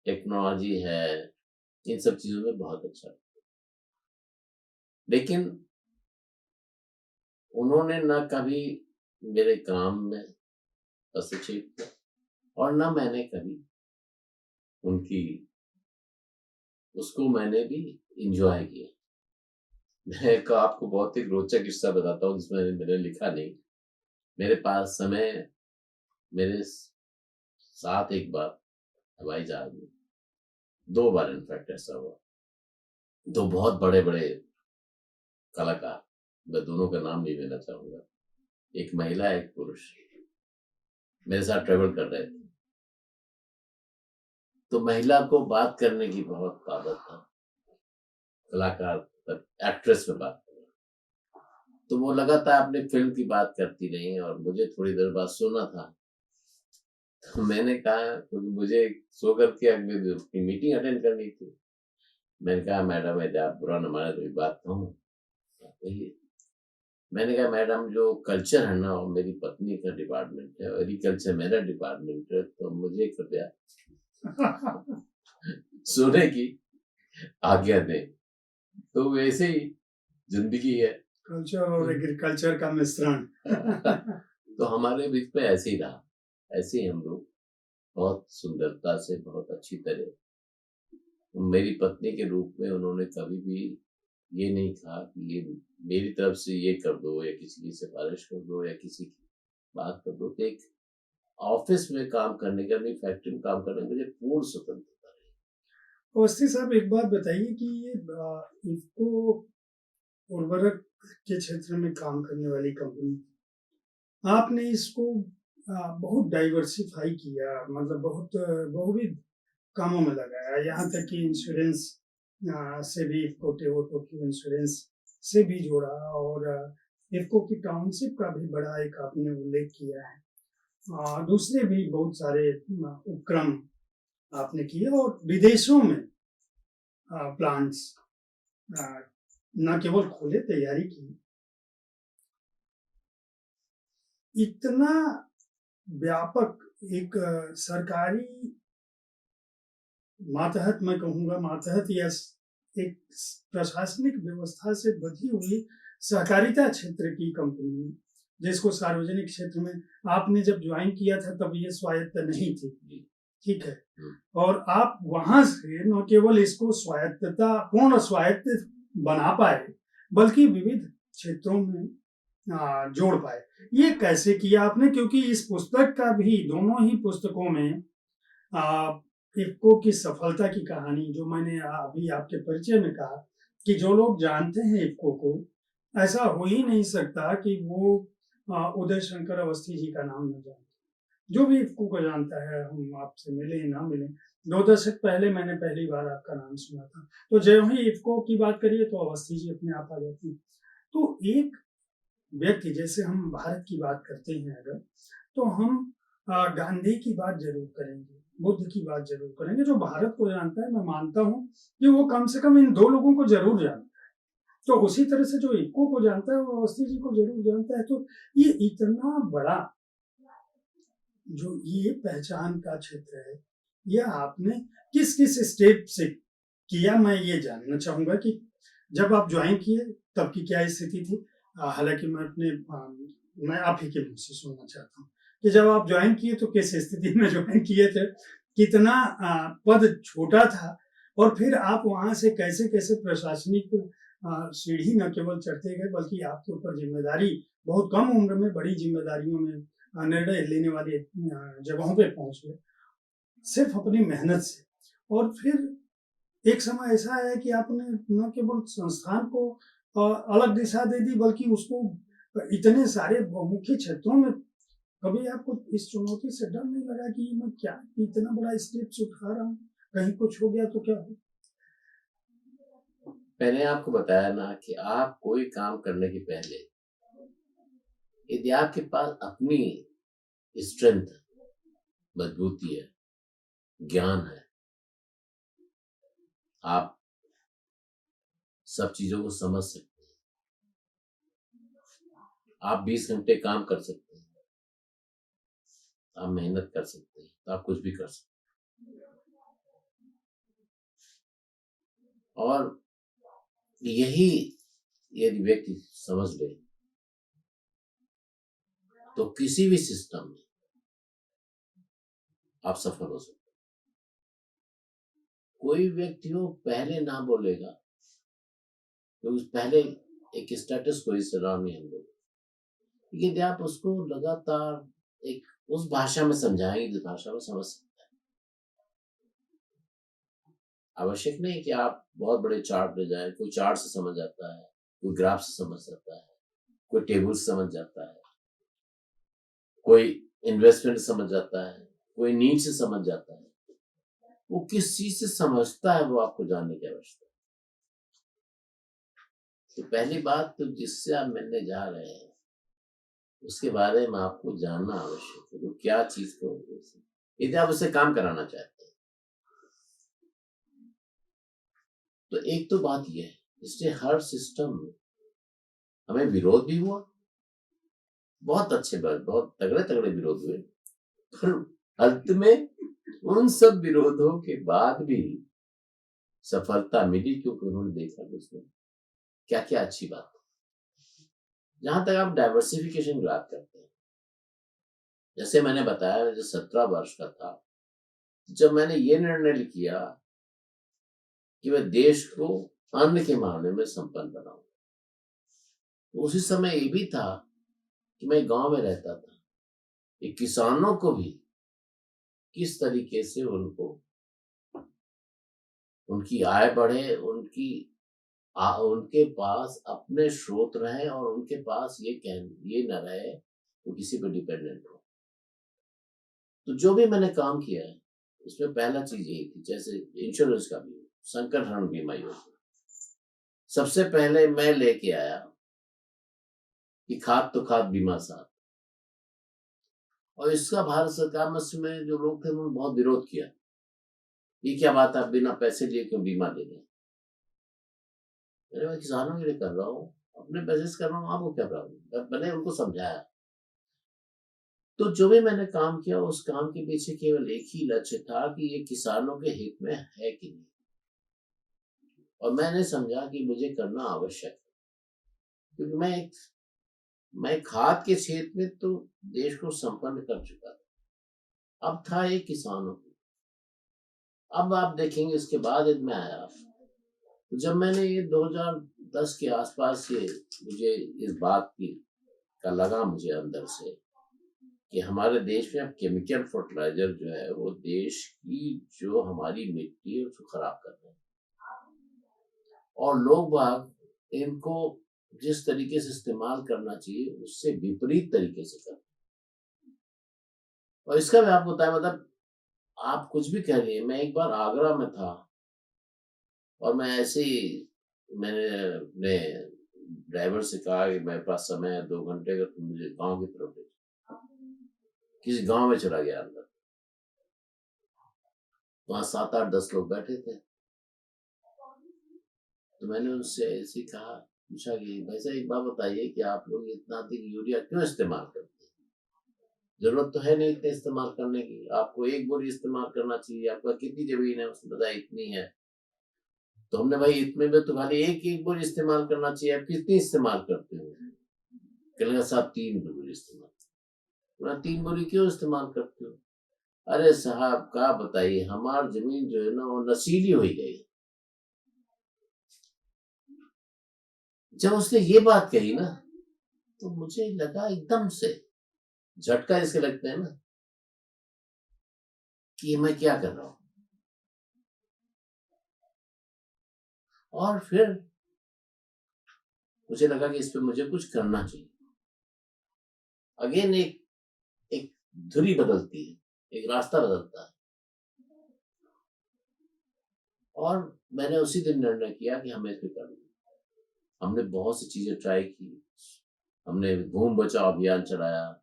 टेक्नोलॉजी है, इन सब चीजों में बहुत अच्छा लगता है। लेकिन उन्होंने न कभी मेरे काम में हस्तक्षेप किया और न मैंने कभी उनकी, उसको मैंने भी इंजॉय किया। मैं आपको बहुत ही रोचक किस्सा बताता हूँ जिसमें मैंने लिखा नहीं। मेरे पास समय, मेरे साथ एक बार हवाई जहाज में 2 बार इनफैक्ट ऐसा हुआ, 2 बहुत बड़े बड़े कलाकार, मैं दोनों का नाम नहीं लेना चाहूंगा, एक महिला एक पुरुष, मेरे साथ ट्रेवल कर रहे थे। तो महिला को बात करने की बहुत आदत था, कलाकार तक, एक्ट्रेस में बात करना। तो वो लगातार अपने फिल्म की बात करती रही और मुझे थोड़ी देर बाद सोना था। तो मैंने कहा, क्योंकि मुझे सो करके अपनी मीटिंग अटेंड करनी थी, मैंने कहा मैडम यदि आप बुरा न माने तो एक बात कहूँ। कहिए। मैंने कहा मैडम जो कल्चर है ना वो मेरी पत्नी का डिपार्टमेंट है, एग्रीकल्चर मेरा डिपार्टमेंट है, तो मुझे कृपया सोने की आज्ञा दें। तो वैसे ही जिंदगी है। कल्चर और एग्रीकल्चर का मिश्रण। तो हमारे बीच में ऐसे ही रहा, ऐसे ही हम लोग बहुत सुंदरता से, बहुत अच्छी तरह, मेरी पत्नी के रूप में उन्होंने कभी भी ये नहीं कहा कि ये मेरी तरफ से ये कर दो या किसी की सिफारिश कर दो या किसी की बात कर दो। तो एक ऑफिस में काम करने का, अपनी फैक्ट्री में काम करने के लिए पूर्ण स्वतंत्रता रही। अवस्थी साहब, एक बात बताइए कि ये इफको उर्वरक के क्षेत्र में काम करने वाली कंपनी, आपने इसको बहुत डाइवर्सिफाई किया, मतलब बहुत बहुविध कामों में लगाया, यहाँ तक कि इंश्योरेंस से भी इफको टेओटो की इंश्योरेंस से भी जोड़ा, और इफको की टाउनशिप का भी बड़ा एक आपने उल्लेख किया है। दूसरे भी बहुत सारे उपक्रम आपने किए, और विदेशों में प्लांट्स न केवल खोले, तैयारी की। इतना व्यापक एक सरकारी मातहत, मैं कहूँगा मातहत, या एक प्रशासनिक व्यवस्था से बधी हुई सहकारिता क्षेत्र की कंपनी, जिसको सार्वजनिक क्षेत्र में आपने जब ज्वाइन किया था तब ये स्वायत्त नहीं थी, ठीक है, और आप वहां से न केवल इसको स्वायत्तता, पूर्ण स्वायत्त बना पाए, बल्कि विविध क्षेत्रों में जोड़ पाए। ये कैसे किया आपने? क्योंकि इस पुस्तक का भी, दोनों ही पुस्तकों में इफको की सफलता की कहानी, जो मैंने अभी आपके परिचय में कहा कि जो लोग जानते हैं इफको को, ऐसा हो ही नहीं सकता कि वो उदय शंकर अवस्थी जी का नाम न जाने। जो भी इफको को जानता है, हम आपसे मिले ना मिले, 2 दशक पहले मैंने पहली बार आपका नाम सुना था, तो जो ही इफको की बात करिए तो अवस्थी जी अपने आप आ जाती है। तो एक व्यक्ति, जैसे हम भारत की बात करते हैं अगर, तो हम गांधी की बात जरूर करेंगे, बुद्ध की बात जरूर करेंगे। जो भारत को जानता है, मैं मानता हूँ कि वो कम से कम इन 2 लोगों को जरूर जानता है। तो उसी तरह से जो इफको को जानता है वो अवस्थी जी को जरूर जानता है। तो ये इतना बड़ा जो ये पहचान का क्षेत्र है, यह आपने किस किस स्टेप से किया? मैं ये जानना चाहूंगा कि जब आप ज्वाइन किए तब की क्या स्थिति थी। हालांकि मैं आप ही के मुंह से सुनना चाहता हूँ कि जब आप ज्वाइन किए तो किस स्थिति में ज्वाइन किए थे, कितना पद छोटा था, और फिर आप वहां से कैसे कैसे प्रशासनिक सीढ़ी न केवल चढ़ते गए, बल्कि आपके ऊपर जिम्मेदारी, बहुत कम उम्र में बड़ी जिम्मेदारियों में निर्णय लेने वाले जगहों पे पहुंच गए, सिर्फ अपनी मेहनत से। और फिर एक समय ऐसा आया कि आपने न केवल संस्थान को अलग दिशा दे दी, बल्कि उसको इतने सारे मुख्य क्षेत्रों में, कभी आपको इस चुनौती से डर नहीं लगा कि मैं क्या इतना बड़ा स्टेप्स उठा रहा हूँ, कहीं कुछ हो गया तो क्या हो? मैंने आपको बताया ना कि आप कोई काम करने के पहले, यदि आपके पास अपनी स्ट्रेंथ, मजबूती है, ज्ञान है, आप सब चीजों को समझ सकते हैं, आप 20 घंटे काम कर सकते हैं, आप मेहनत कर सकते हैं, तो आप कुछ भी कर सकते हैं। और यही यदि व्यक्ति समझ ले तो किसी भी सिस्टम में आप सफल हो सकते हैं। कोई व्यक्ति हो पहले ना बोलेगा, तो पहले एक स्टेटस को इस राम ही हम लोग, यदि आप उसको लगातार एक उस भाषा में समझाएंगे जिस भाषा में समझ सकता है। आवश्यक नहीं कि आप बहुत बड़े चार्ट ले जाएं, कोई चार्ट से समझ जाता है, कोई ग्राफ से समझ जाता है, कोई टेबल से समझ जाता है, कोई इन्वेस्टमेंट समझ जाता है, कोई नीड से समझ जाता है। वो किस चीज से समझता है वो आपको जानने की आवश्यकता है। तो पहली बात तो जिससे आप मिलने जा रहे हैं उसके बारे में आपको जानना आवश्यक है, वो क्या चीज को, यदि आप उसे काम कराना चाहते हैं। तो एक तो बात यह है, इसलिए हर सिस्टम में हमें विरोध भी हुआ, बहुत अच्छे बात, बहुत तगड़े तगड़े विरोध हुए, पर अंत में उन सब विरोधों के बाद भी सफलता मिली, क्योंकि उन्होंने देखा कि उसमें क्या क्या अच्छी बात है। जहां तक आप डाइवर्सिफिकेशन की बात करते हैं, जैसे मैंने बताया, जब 17 वर्ष का था, जब मैंने ये निर्णय किया कि मैं देश को अन्न के मामले में संपन्न बनाऊं, तो उसी समय ये भी था कि मैं गांव में रहता था, कि किसानों को भी किस तरीके से उनकी आय बढ़े, उनके पास अपने स्रोत रहे, और उनके पास ये न रहे वो किसी पे डिपेंडेंट हो। तो जो भी मैंने काम किया है, उसमें पहला चीज यही थी, जैसे इंश्योरेंस का भी, संकट हरण बीमा योजना, सबसे पहले मैं लेके आया कि खाद तो खाद बीमा साथ, और इसका भारत सरकार में जो लोग थे उन्होंने बहुत विरोध किया, ये क्या बात है, आप बिना पैसे लिए क्यों बीमा दे रहे हैं। मैं किसानों के लिए कर रहा हूँ, अपने पैसे से कर रहा हूँ, आपको क्या प्रॉब्लम। मैंने उनको समझाया। तो जो भी मैंने काम किया, उस काम के पीछे केवल एक ही लक्ष्य था कि ये किसानों के हित में है कि नहीं, और मैंने समझा कि मुझे करना आवश्यक है, क्योंकि मैं खाद के क्षेत्र में तो देश को संपन्न कर चुका था, अब था एक किसानों को। अब आप देखेंगे इसके बाद मैं आया, तो जब मैंने ये 2010 के आसपास से मुझे इस बात की का लगा मुझे अंदर से कि हमारे देश में अब केमिकल फर्टिलाइजर जो है वो देश की जो हमारी मिट्टी है उसको खराब कर रहे हैं, और लोग बाग इनको जिस तरीके से इस्तेमाल करना चाहिए उससे विपरीत तरीके से कर। और इसका मैं आपको बताया, मतलब आप कुछ भी कह लिए, मैं एक बार आगरा में था, और मैं ऐसे ही मैंने अपने ड्राइवर से कहा कि मेरे पास समय है 2 घंटे का, तुम मुझे गांव की तरफ ले, किसी गांव में चला गया अंदर, वहां 7 8 10 लोग बैठे थे। तो मैंने उनसे ऐसे कहा, पूछा कि भाई साहब एक बात बताइए कि आप लोग इतना अधिक यूरिया क्यों इस्तेमाल करते हैं, जरूरत तो है नहीं इतने इस्तेमाल करने की, आपको एक बोरी इस्तेमाल करना चाहिए, आपका कितनी जमीन है, उसने बताया इतनी है। तो हमने भाई इतने में तो खाली एक एक बोरी इस्तेमाल करना चाहिए, आप कितनी इस्तेमाल करते हो। कहने लगा साहब 3 बोरी इस्तेमाल। मैं 3 बोरी क्यों इस्तेमाल करते हो। अरे साहब क्या बताइए, हमारी जमीन जो है ना वो नशीली हो गई। जब उसने ये बात कही ना, तो मुझे लगा एकदम से झटका जिसके लगते हैं ना, कि ये मैं क्या कर रहा हूं। और फिर मुझे लगा कि इस पे मुझे कुछ करना चाहिए। अगेन एक एक धुरी बदलती है, एक रास्ता बदलता है। और मैंने उसी दिन निर्णय किया कि हमें इस पे करना। हमने बहुत सी चीजें ट्राई की, हमने भूमि बचाओ अभियान चलाया,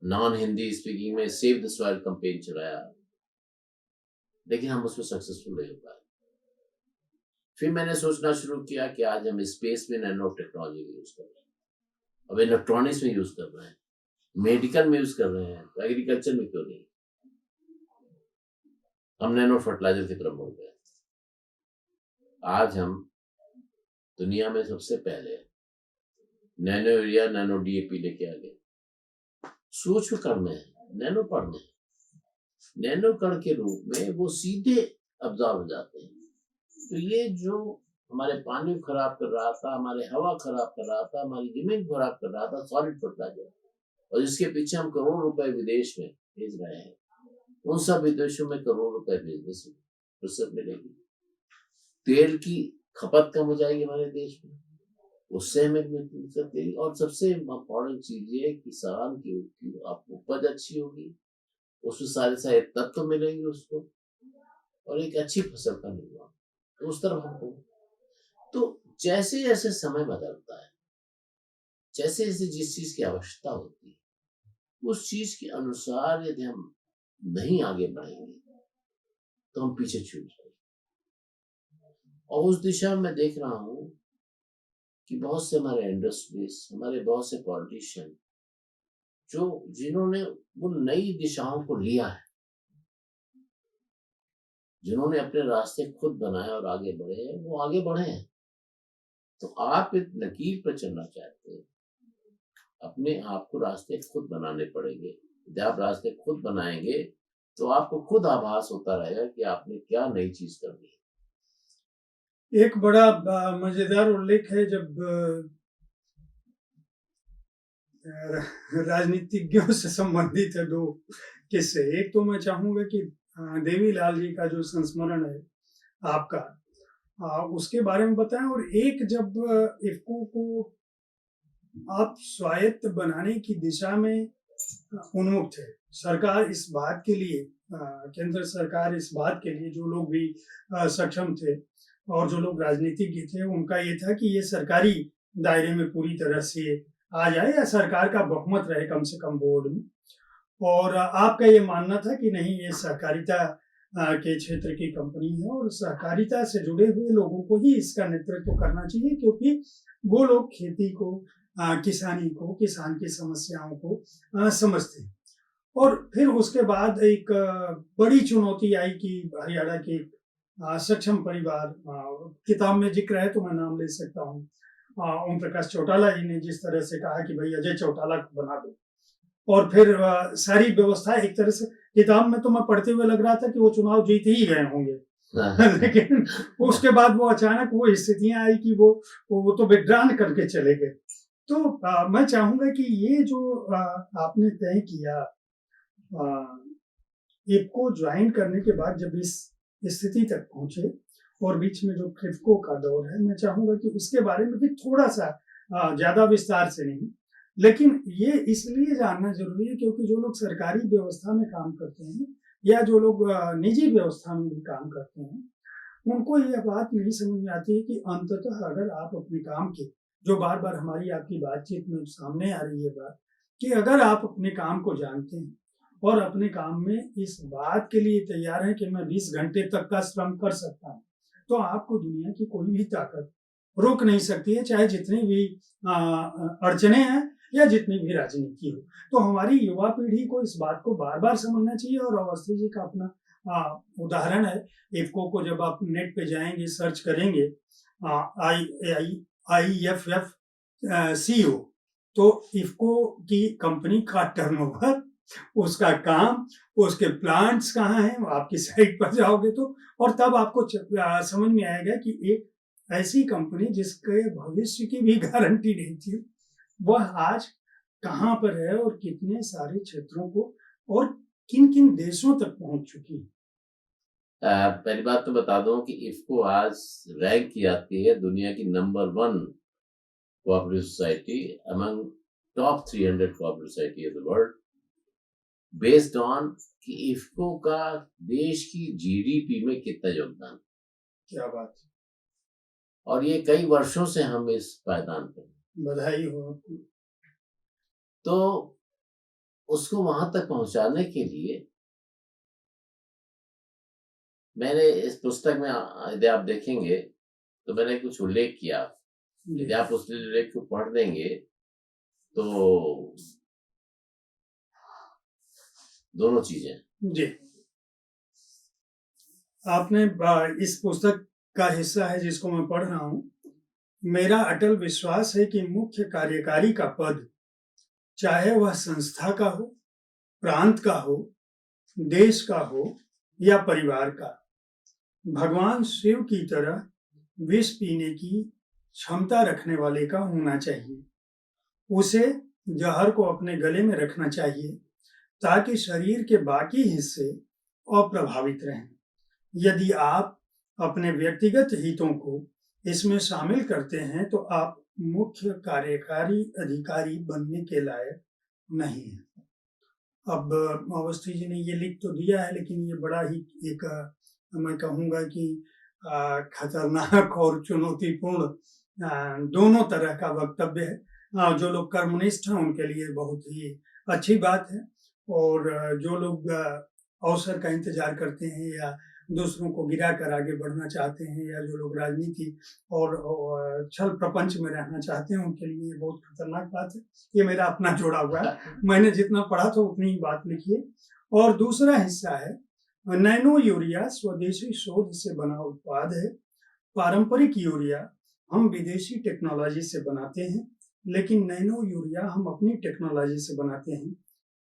नॉन हिंदी स्पीकिंग में सेव द सॉइल कैंपेन चलाया, लेकिन हम उसमें सक्सेसफुल नहीं हो पाए। फिर मैंने सोचना शुरू किया कि आज हम स्पेस में नैनो टेक्नोलॉजी का यूज कर रहे हैं, अब इलेक्ट्रॉनिक्स में यूज कर रहे हैं, मेडिकल में यूज कर रहे हैं, तो एग्रीकल्चर में क्यों नहीं। हम नैनो फर्टिलाइजर की तरफ मुड़ गए। आज हम दुनिया में सबसे पहले नैनो यूरिया नैनो डीएपी लेके आ गए। सूक्ष्म कण में है, नैनो कण में, नैनो कण के रूप में वो सीधे अब्जॉर्ब हो जाते हैं। तो ये जो हमारे पानी को खराब कर रहा था, हमारे हवा खराब कर रहा था, हमारी जमीन खराब कर रहा था, सॉलिड फर्टिलाइजर, और जिसके पीछे हम करोड़ रुपए विदेश में भेज रहे हैं, उन सब विदेशों में करोड़ रुपए भेजने से फुर्सत मिलेगी। तेल की खपत कम हो जाएगी हमारे देश में, उससे हमें मिल सकती। और सबसे इम्पोर्टेंट चीज ये, किसान की आपको उपज अच्छी होगी, उसमें सारे सारे तत्व मिलेंगे उसको, और एक अच्छी फसल का निर्माण, तो उस तरफ हमको। तो जैसे जैसे समय बदलता है, जैसे जैसे जिस चीज की आवश्यकता होती है, उस चीज के अनुसार यदि हम नहीं आगे बढ़ेंगे तो हम पीछे छूट जाएंगे। और उस दिशा में देख रहा हूं कि बहुत से हमारे इंडस्ट्रीज, हमारे बहुत से पॉलिटिशियन जिन्होंने वो नई दिशाओं को लिया है, जिन्होंने अपने रास्ते खुद बनाए और आगे बढ़े हैं, वो आगे बढ़े हैं। तो आप एक लकीर पर चलना चाहते हैं, अपने आप को रास्ते खुद बनाने पड़ेंगे। जब आप रास्ते खुद बनाएंगे तो आपको खुद आभास होता रहेगा कि आपने क्या नई चीज करनी है। एक बड़ा मजेदार उल्लेख है, जब राजनीतिज्ञों से संबंधित है दो किस्से। एक तो मैं चाहूंगा कि देवीलाल जी का जो संस्मरण है आपका, उसके बारे में बताएं। और एक, जब इफ्को को आप स्वायत्त बनाने की दिशा में उन्मुख थे, सरकार इस बात के लिए, केंद्र सरकार इस बात के लिए, जो लोग भी सक्षम थे और जो लोग राजनीतिज्ञ थे, उनका ये था कि ये सरकारी दायरे में पूरी तरह से आ जाए या सरकार का बहुमत रहे कम से कम बोर्ड में। और आपका ये मानना था कि नहीं, ये सहकारिता के क्षेत्र की कंपनी है और सहकारिता से जुड़े हुए लोगों को ही इसका नेतृत्व करना चाहिए, क्योंकि वो लोग खेती को, किसानी को, किसान की समस्याओं को समझते हैं। और फिर उसके बाद एक बड़ी चुनौती आई कि हरियाणा के सक्षम परिवार, किताब में जिक्र है तो मैं नाम ले सकता हूँ, ओम प्रकाश चौटाला जी ने जिस तरह से कहा कि भाई अजय चौटाला को बना दो, और फिर सारी व्यवस्था एक तरह से, किताब में तो मैं पढ़ते हुए लग रहा था कि वो चुनाव जीत ही गए होंगे लेकिन उसके बाद वो अचानक वो स्थितियां आई कि वो तो विड्रॉन करके चले गए। तो मैं चाहूंगा कि ये जो आपने तय किया इफ्को ज्वाइन करने के बाद, जब इस स्थिति तक पहुंचे और बीच में जो क्रिप्को का दौर है, मैं चाहूंगा कि उसके बारे में भी थोड़ा सा, ज्यादा विस्तार से नहीं, लेकिन ये इसलिए जानना जरूरी है क्योंकि जो लोग सरकारी व्यवस्था में काम करते हैं या जो लोग निजी व्यवस्था में भी काम करते हैं, उनको यह बात नहीं समझ में आती है कि अंततः अगर आप अपने काम के, जो बार बार हमारी आपकी बातचीत में सामने आ रही है बात, कि अगर आप अपने काम को जानते हैं और अपने काम में इस बात के लिए तैयार हैं कि मैं 20 घंटे तक का श्रम कर सकता हूँ, तो आपको दुनिया की कोई भी ताकत रोक नहीं सकती है, चाहे जितनी भी अड़चने हैं या जितनी भी राजनीति हो। तो हमारी युवा पीढ़ी को इस बात को बार बार समझना चाहिए। और अवस्थी जी का अपना उदाहरण है, इफ्को को जब आप नेट पे जाएंगे, सर्च करेंगे IFF CEO, तो इफ्को की कंपनी का टर्नओवर, उसका काम, उसके प्लांट्स कहाँ हैं, आपकी साइट पर जाओगे तो, और तब आपको समझ में आएगा कि एक ऐसी कंपनी जिसके भविष्य की भी गारंटी नहीं थी, वह आज कहाँ पर है और कितने सारे क्षेत्रों को और किन किन देशों तक पहुंच चुकी है। पहली बात तो बता दूं कि इफ्को आज रैंक की जाती है दुनिया की number 1 cooperative society among top 300 cooperative society of the world, based on कि इफ्को का देश की जीडीपी में कितना योगदान। क्या बात, और ये कई वर्षों से हम इस पायदान पर, बधाई हो। तो उसको वहां तक पहुंचाने के लिए मैंने इस पुस्तक में, यदि आप देखेंगे तो मैंने कुछ उल्लेख किया। यदि आप उस उल्लेख को पढ़ देंगे तो दोनों चीजें जी, आपने इस पुस्तक का हिस्सा है जिसको मैं पढ़ रहा हूँ। मेरा अटल विश्वास है कि मुख्य कार्यकारी का पद, चाहे वह संस्था का हो, प्रांत का हो, देश का हो या परिवार का, भगवान शिव की तरह विष पीने की क्षमता रखने वाले का होना चाहिए। उसे जहर को अपने गले में रखना चाहिए ताकि शरीर के बाकी हिस्से अप्रभावित रहें। यदि आप अपने व्यक्तिगत हितों को इसमें शामिल करते हैं तो आप मुख्य कार्यकारी अधिकारी बनने के लायक नहीं हैं। अब अवस्थी जी ने ये लिख तो दिया है, लेकिन ये बड़ा ही एक, मैं कहूँगा कि खतरनाक और चुनौतीपूर्ण दोनों तरह का वक्तव्य है। जो लोग कर्मनिष्ठ हैं उनके लिए बहुत ही अच्छी बात है, और जो लोग अवसर का इंतजार करते हैं या दूसरों को गिरा कर आगे बढ़ना चाहते हैं, या जो लोग राजनीति और छल प्रपंच में रहना चाहते हैं, उनके लिए ये बहुत खतरनाक बात है। ये मेरा अपना जोड़ा हुआ है, मैंने जितना पढ़ा था उतनी ही बात लिखी है। और दूसरा हिस्सा है नैनो यूरिया, स्वदेशी शोध से बना उत्पाद है। पारंपरिक यूरिया हम विदेशी टेक्नोलॉजी से बनाते हैं, लेकिन नैनो यूरिया हम अपनी टेक्नोलॉजी से बनाते हैं।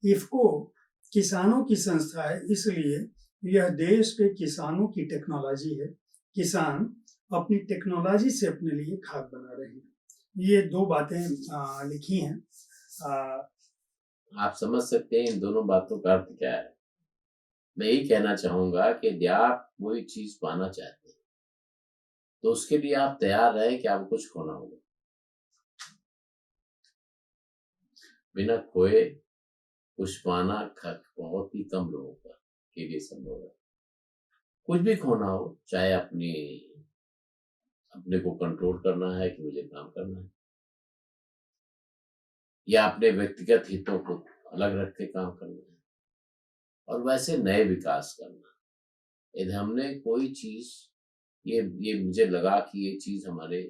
इफको किसानों की संस्था है, इसलिए यह देश के किसानों की टेक्नोलॉजी है। किसान अपनी टेक्नोलॉजी से अपने लिए खाद बना रहे हैं। ये दो बातें लिखी हैं। आप समझ सकते हैं इन दोनों बातों का अर्थ क्या है। मैं यही कहना चाहूंगा कि यदि आप कोई चीज पाना चाहते हैं तो उसके लिए आप तैयार रहें कि आपको कुछ खोना होगा। बिना खोए कुछ पाना बहुत ही कम लोगों का के लिए संभव है। कुछ भी खोना हो, चाहे अपने को कंट्रोल करना है कि मुझे काम करना है, या अपने व्यक्तिगत हितों को अलग रख के काम करना है, और वैसे नए विकास करना। यदि हमने कोई चीज ये मुझे लगा कि ये चीज हमारे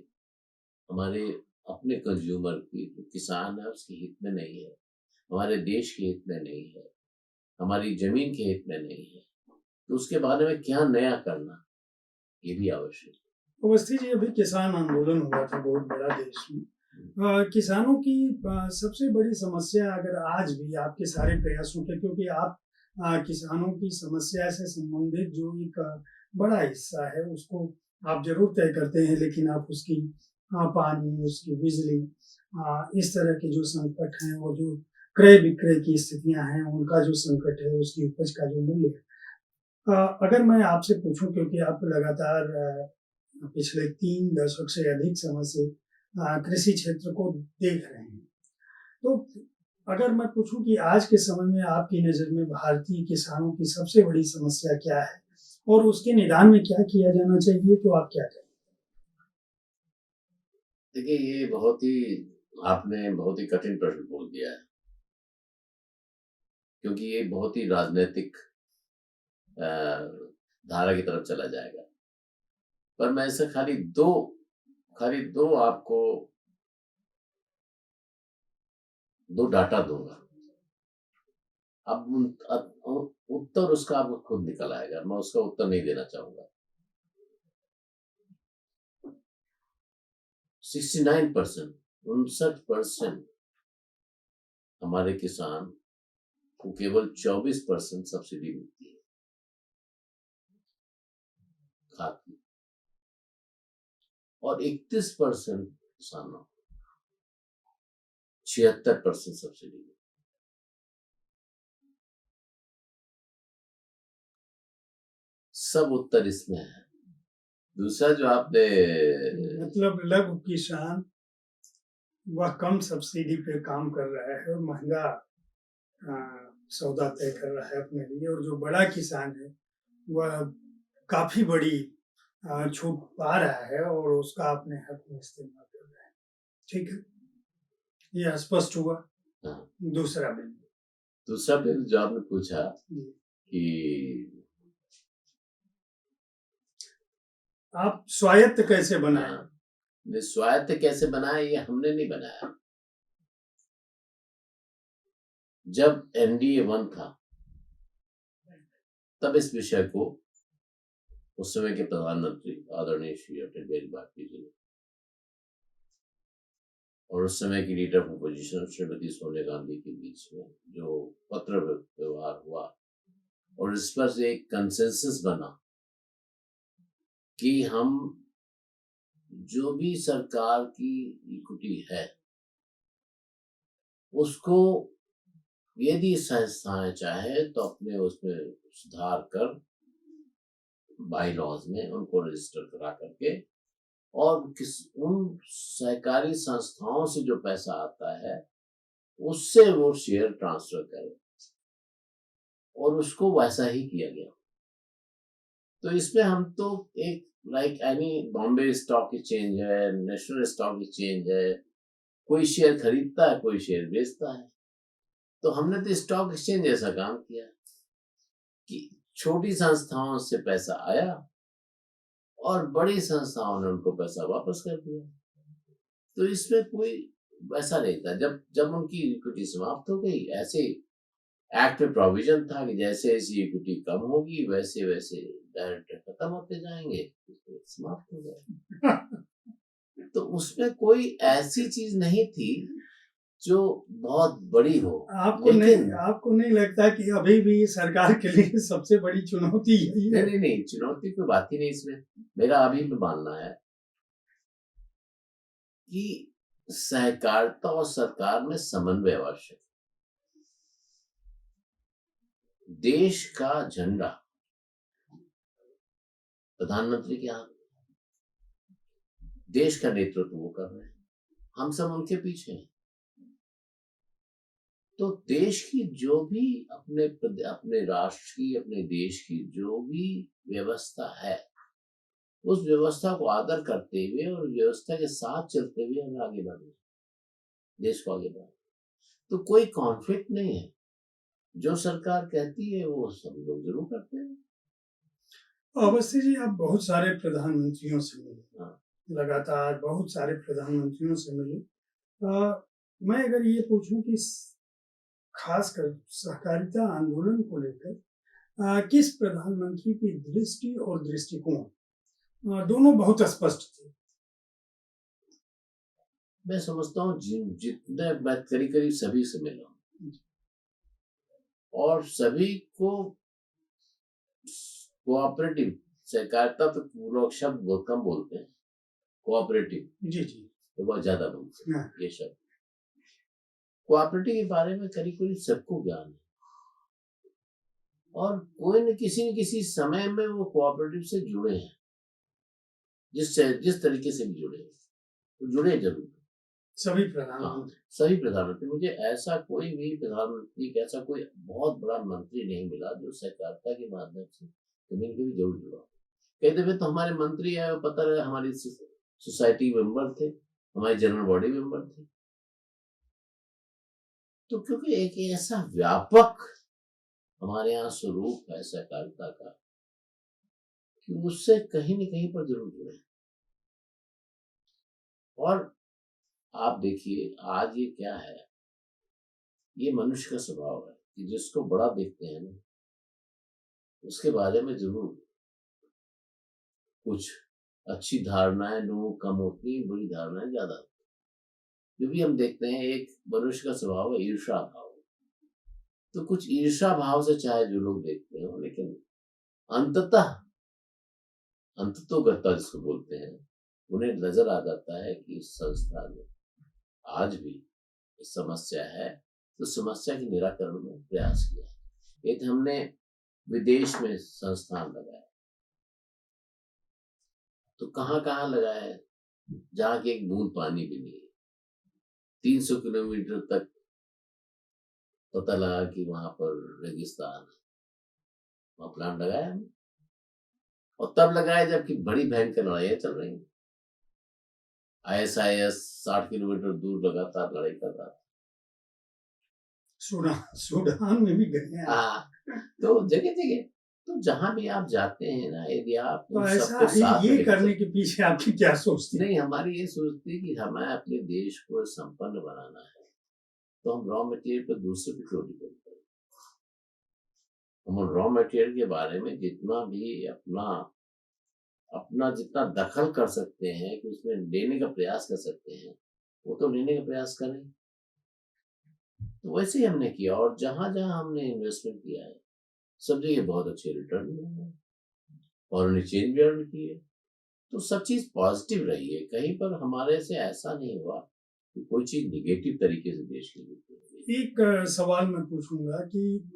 अपने कंज्यूमर की, जो किसान है उसके हित में नहीं है, हमारे देश के हित में नहीं है, हमारी जमीन के हित में नहीं है, तो उसके बारे में क्या नया करना, ये भी आवश्यक है। अवस्थी जी, अभी किसान आंदोलन हुआ था बहुत बड़ा देश में। किसानों की सबसे बड़ी समस्या, अगर आज भी आपके सारे प्रयासों के, क्योंकि आप किसानों की समस्या से संबंधित जो एक बड़ा हिस्सा है उसको आप जरूर तय करते हैं, लेकिन आप उसकी पानी, उसकी बिजली, इस तरह के जो संकट हैं, और जो क्रय विक्रय की स्थितियां हैं उनका जो संकट है, उसकी उपज का जो मूल्य है, अगर मैं आपसे पूछूं, क्योंकि आप लगातार पिछले 3 दशक से अधिक समय से कृषि क्षेत्र को देख रहे हैं, तो अगर मैं पूछूं कि आज के समय में आपकी नज़र में भारतीय किसानों की सबसे बड़ी समस्या क्या है और उसके निदान में क्या किया जाना चाहिए, तो आप क्या कहें? देखिए, ये आपने बहुत ही कठिन प्रश्न बोल दिया है, क्योंकि ये बहुत ही राजनीतिक धारा की तरफ चला जाएगा। पर मैं इसे खाली दो आपको दो डाटा दूंगा। अब उत्तर उसका आपको खुद निकल आएगा, मैं उसका उत्तर नहीं देना चाहूंगा। 69% हमारे किसान को केवल 24% सब्सिडी मिलती है खाद की, और 31% किसानों को 76% सब्सिडी मिलती है। सब उत्तर इसमें है। दूसरा जो आपने, मतलब लघु किसान वह कम सब्सिडी पे काम कर रहा है और महंगा सौदा तय कर रहा है अपने लिए, और जो बड़ा किसान है वह काफी बड़ी छूट पा रहा है और उसका अपने हक में इस्तेमाल कर रहा है। ठीक है, यह स्पष्ट हुआ। हाँ, दूसरा बिंदु जो आपने पूछा कि आप स्वायत्त कैसे बनाए? स्वायत्त कैसे बनाए, ये हमने नहीं बनाया। जब NDA 1 था, तब इस विषय को उस समय के प्रधानमंत्री आदरणीय श्री अटल बिहारी वाजपेयी जी ने, और उस समय की leader of opposition Shrimati Sonia Gandhi के बीच में जो पत्र व्यवहार हुआ, और इस पर से एक कंसेंसस बना कि हम जो भी सरकार की इक्विटी है उसको, यदि संस्थाएं चाहे तो अपने उसमें सुधार कर बाई लॉज में उनको रजिस्टर करा करके, और उन सहकारी संस्थाओं से जो पैसा आता है उससे वो शेयर ट्रांसफर करे, और उसको वैसा ही किया गया। तो इसमें हम तो एक like any Bombay stock exchange है, नेशनल स्टॉक एक्सचेंज है, कोई शेयर खरीदता है, कोई शेयर बेचता है। तो हमने तो स्टॉक एक्सचेंज जैसा काम किया कि छोटी संस्थाओं से पैसा आया और बड़ी संस्थाओं ने उनको पैसा वापस कर दिया। तो इसमें कोई वैसा नहीं था। जब जब उनकी इक्विटी समाप्त हो गई, ऐसे एक्ट में प्रोविजन था कि जैसे जैसे इक्विटी कम होगी वैसे वैसे डायरेक्टर खत्म होते जाएंगे, तो समाप्त हो गए। तो उसमें कोई ऐसी चीज नहीं थी जो बहुत बड़ी हो। आपको नहीं लगता कि अभी भी सरकार के लिए सबसे बड़ी चुनौती यही है? नहीं, चुनौती कोई बात ही नहीं इसमें। मेरा अभी भी मानना है कि सहकारिता और सरकार में समन्वय आवश्यक है। देश का झंडा प्रधानमंत्री के हाथ, देश का नेतृत्व वो कर रहे हैं, हम सब उनके पीछे हैं। तो देश की जो भी अपने राष्ट्र की, अपने देश की जो भी व्यवस्था है, उस व्यवस्था को आदर करते हुए और व्यवस्था के साथ चलते हुए हमें आगे बढ़ना है, देश को आगे बढ़ाना। तो कोई कॉन्फ्लिक्ट नहीं है। जो सरकार कहती है वो सब लोग जरूर करते हैं। अवस्थी जी, आप बहुत सारे प्रधानमंत्रियों से मिले, हाँ। लगातार बहुत सारे प्रधानमंत्रियों से मिले। मैं अगर ये पूछूं कि खासकर सहकारिता आंदोलन को लेकर किस प्रधानमंत्री की दृष्टि और दृष्टिकोण दोनों बहुत स्पष्ट थे? मैं समझता हूँ जितने मैं करीब करीब सभी से मिला हूँ और सभी को कोऑपरेटिव, सहकारिता तो लोग शब्द बहुत कम बोलते हैं, कोऑपरेटिव जी जी तो बहुत ज्यादा बोलते हैं हाँ। ये शब्द। कोऑपरेटिव के बारे में करीब करीब सबको ज्ञान है और कोई न किसी समय में वो कोऑपरेटिव से जुड़े हैं, जिस तरीके से भी जुड़े हैं, तो जुड़े जरूर। सभी प्रधानमंत्री, सभी प्रधानमंत्री, मुझे ऐसा कोई भी प्रधानमंत्री, ऐसा कोई बहुत बड़ा मंत्री नहीं मिला जो सहकारिता के माध्यम से कभी कभी जरूर जुड़ा। कई दफे तो हमारे मंत्री है, पता रहे हमारी सोसाइटी मेंबर थे, हमारी जनरल बॉडी मेंबर थे। तो क्योंकि एक ऐसा व्यापक हमारे यहाँ स्वरूप है सहकारिता का कि उससे कहीं न कहीं पर जरूर जुड़े। और आप देखिए आज ये क्या है, ये मनुष्य का स्वभाव है कि जिसको बड़ा देखते हैं ना, उसके बारे में जरूर कुछ अच्छी धारणाएं लोगों कम होती हैं, बुरी धारणाएं ज्यादा होती हैं। जो भी हम देखते हैं, एक मनुष्य का स्वभाव है ईर्षा भाव। तो कुछ ईर्षा भाव से चाहे जो लोग देखते हो, लेकिन अंततोगता जिसको बोलते हैं, उन्हें नजर आ जाता है कि इस संस्था में आज भी समस्या है, तो समस्या के निराकरण में प्रयास किया। एक हमने विदेश में संस्थान लगाया, तो कहाँ लगाया है जहाँ की एक बूंद पानी भी नहीं है। 300 किलोमीटर तक पता लगा कि वहां पर रेगिस्तान है, वहां प्लांट लगाया हमने। और तब लगाया जबकि बड़ी भयंकर लड़ाइयां चल रही हैं। ISIS 60 किलोमीटर दूर लगातार लड़ाई कर रहा था। सूडान में भी गए हैं। तो जगह जगह, तो जहां भी आप जाते हैं ना, यदि आप तो ऐसा ये करने के पीछे आपकी क्या सोच थी? नहीं, हमारी ये सोच थी कि हमें अपने देश को संपन्न बनाना है, तो हम रॉ मटेरियल पर दूसरे पे क्यों डिपेंड करें। हम रॉ मटेरियल के बारे में जितना भी अपना जितना दखल कर सकते हैं कि उसमें लेने का प्रयास कर सकते हैं, वो तो लेने का प्रयास करें। तो वैसे ही हमने किया और जहां जहां हमने इन्वेस्टमेंट किया है, सब जगह बहुत अच्छे रिटर्न हुए हैं और उन्हें चेंज भी अर्न किए। तो सब चीज पॉजिटिव रही है, कहीं पर हमारे से ऐसा नहीं हुआ कि कोई चीज निगेटिव तरीके से देश के लिए। एक सवाल मैं पूछूंगा कि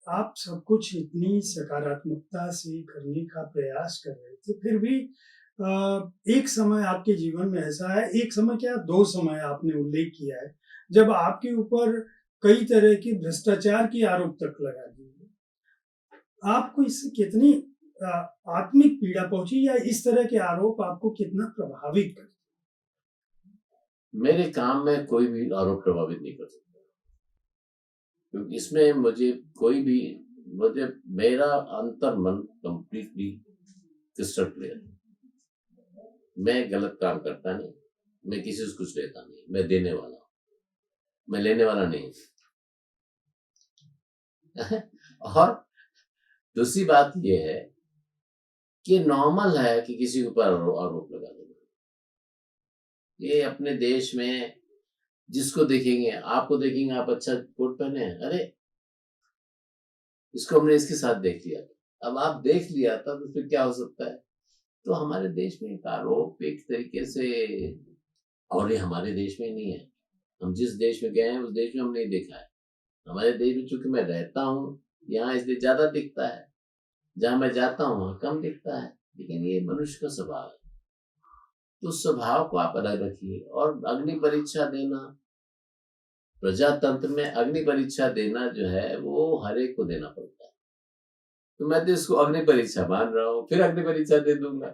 आप सब कुछ इतनी सकारात्मकता से करने का प्रयास कर रहे थे, फिर भी एक समय आपके जीवन में ऐसा है, एक समय क्या 2 समय आपने उल्लेख किया है, जब आपके ऊपर कई तरह के भ्रष्टाचार के आरोप तक लगा दिए। आपको इससे कितनी आत्मिक पीड़ा पहुंची या इस तरह के आरोप आपको कितना प्रभावित करते? मेरे काम में कोई भी आरोप प्रभावित नहीं कर सकता, क्योंकि इसमें मुझे कोई भी मुझे मेरा अंतर मन कंप्लीटली क्रिस्टल क्लियर है। मैं गलत काम करता नहीं, मैं किसी से कुछ लेता नहीं, मैं देने वाला हूँ, मैं लेने वाला नहीं। और दूसरी बात ये है कि नॉर्मल है कि किसी के ऊपर आरोप लगा देना। ये अपने देश में जिसको देखेंगे, आपको देखेंगे आप अच्छा कोट पहने हैं, अरे इसको हमने इसके साथ देख लिया था। अब आप देख लिया था तो फिर क्या हो सकता है? तो हमारे देश में एक आरोप एक तरीके से, और ये हमारे देश में नहीं है, हम जिस देश में गए हैं उस देश में हम नहीं देखा है। हमारे देश में चूंकि मैं रहता हूँ यहाँ, इसलिए ज्यादा दिखता है, जहां मैं जाता हूँ वहां कम दिखता है। लेकिन ये मनुष्य का स्वभाव है, तो उस स्वभाव को आप अलग रखिए। और अग्नि परीक्षा देना, प्रजातंत्र में अग्नि परीक्षा देना जो है वो हर एक को देना पड़ता है। तो मैं तो इसको अग्नि परीक्षा मान रहा हूँ, फिर अग्नि परीक्षा दे दूंगा।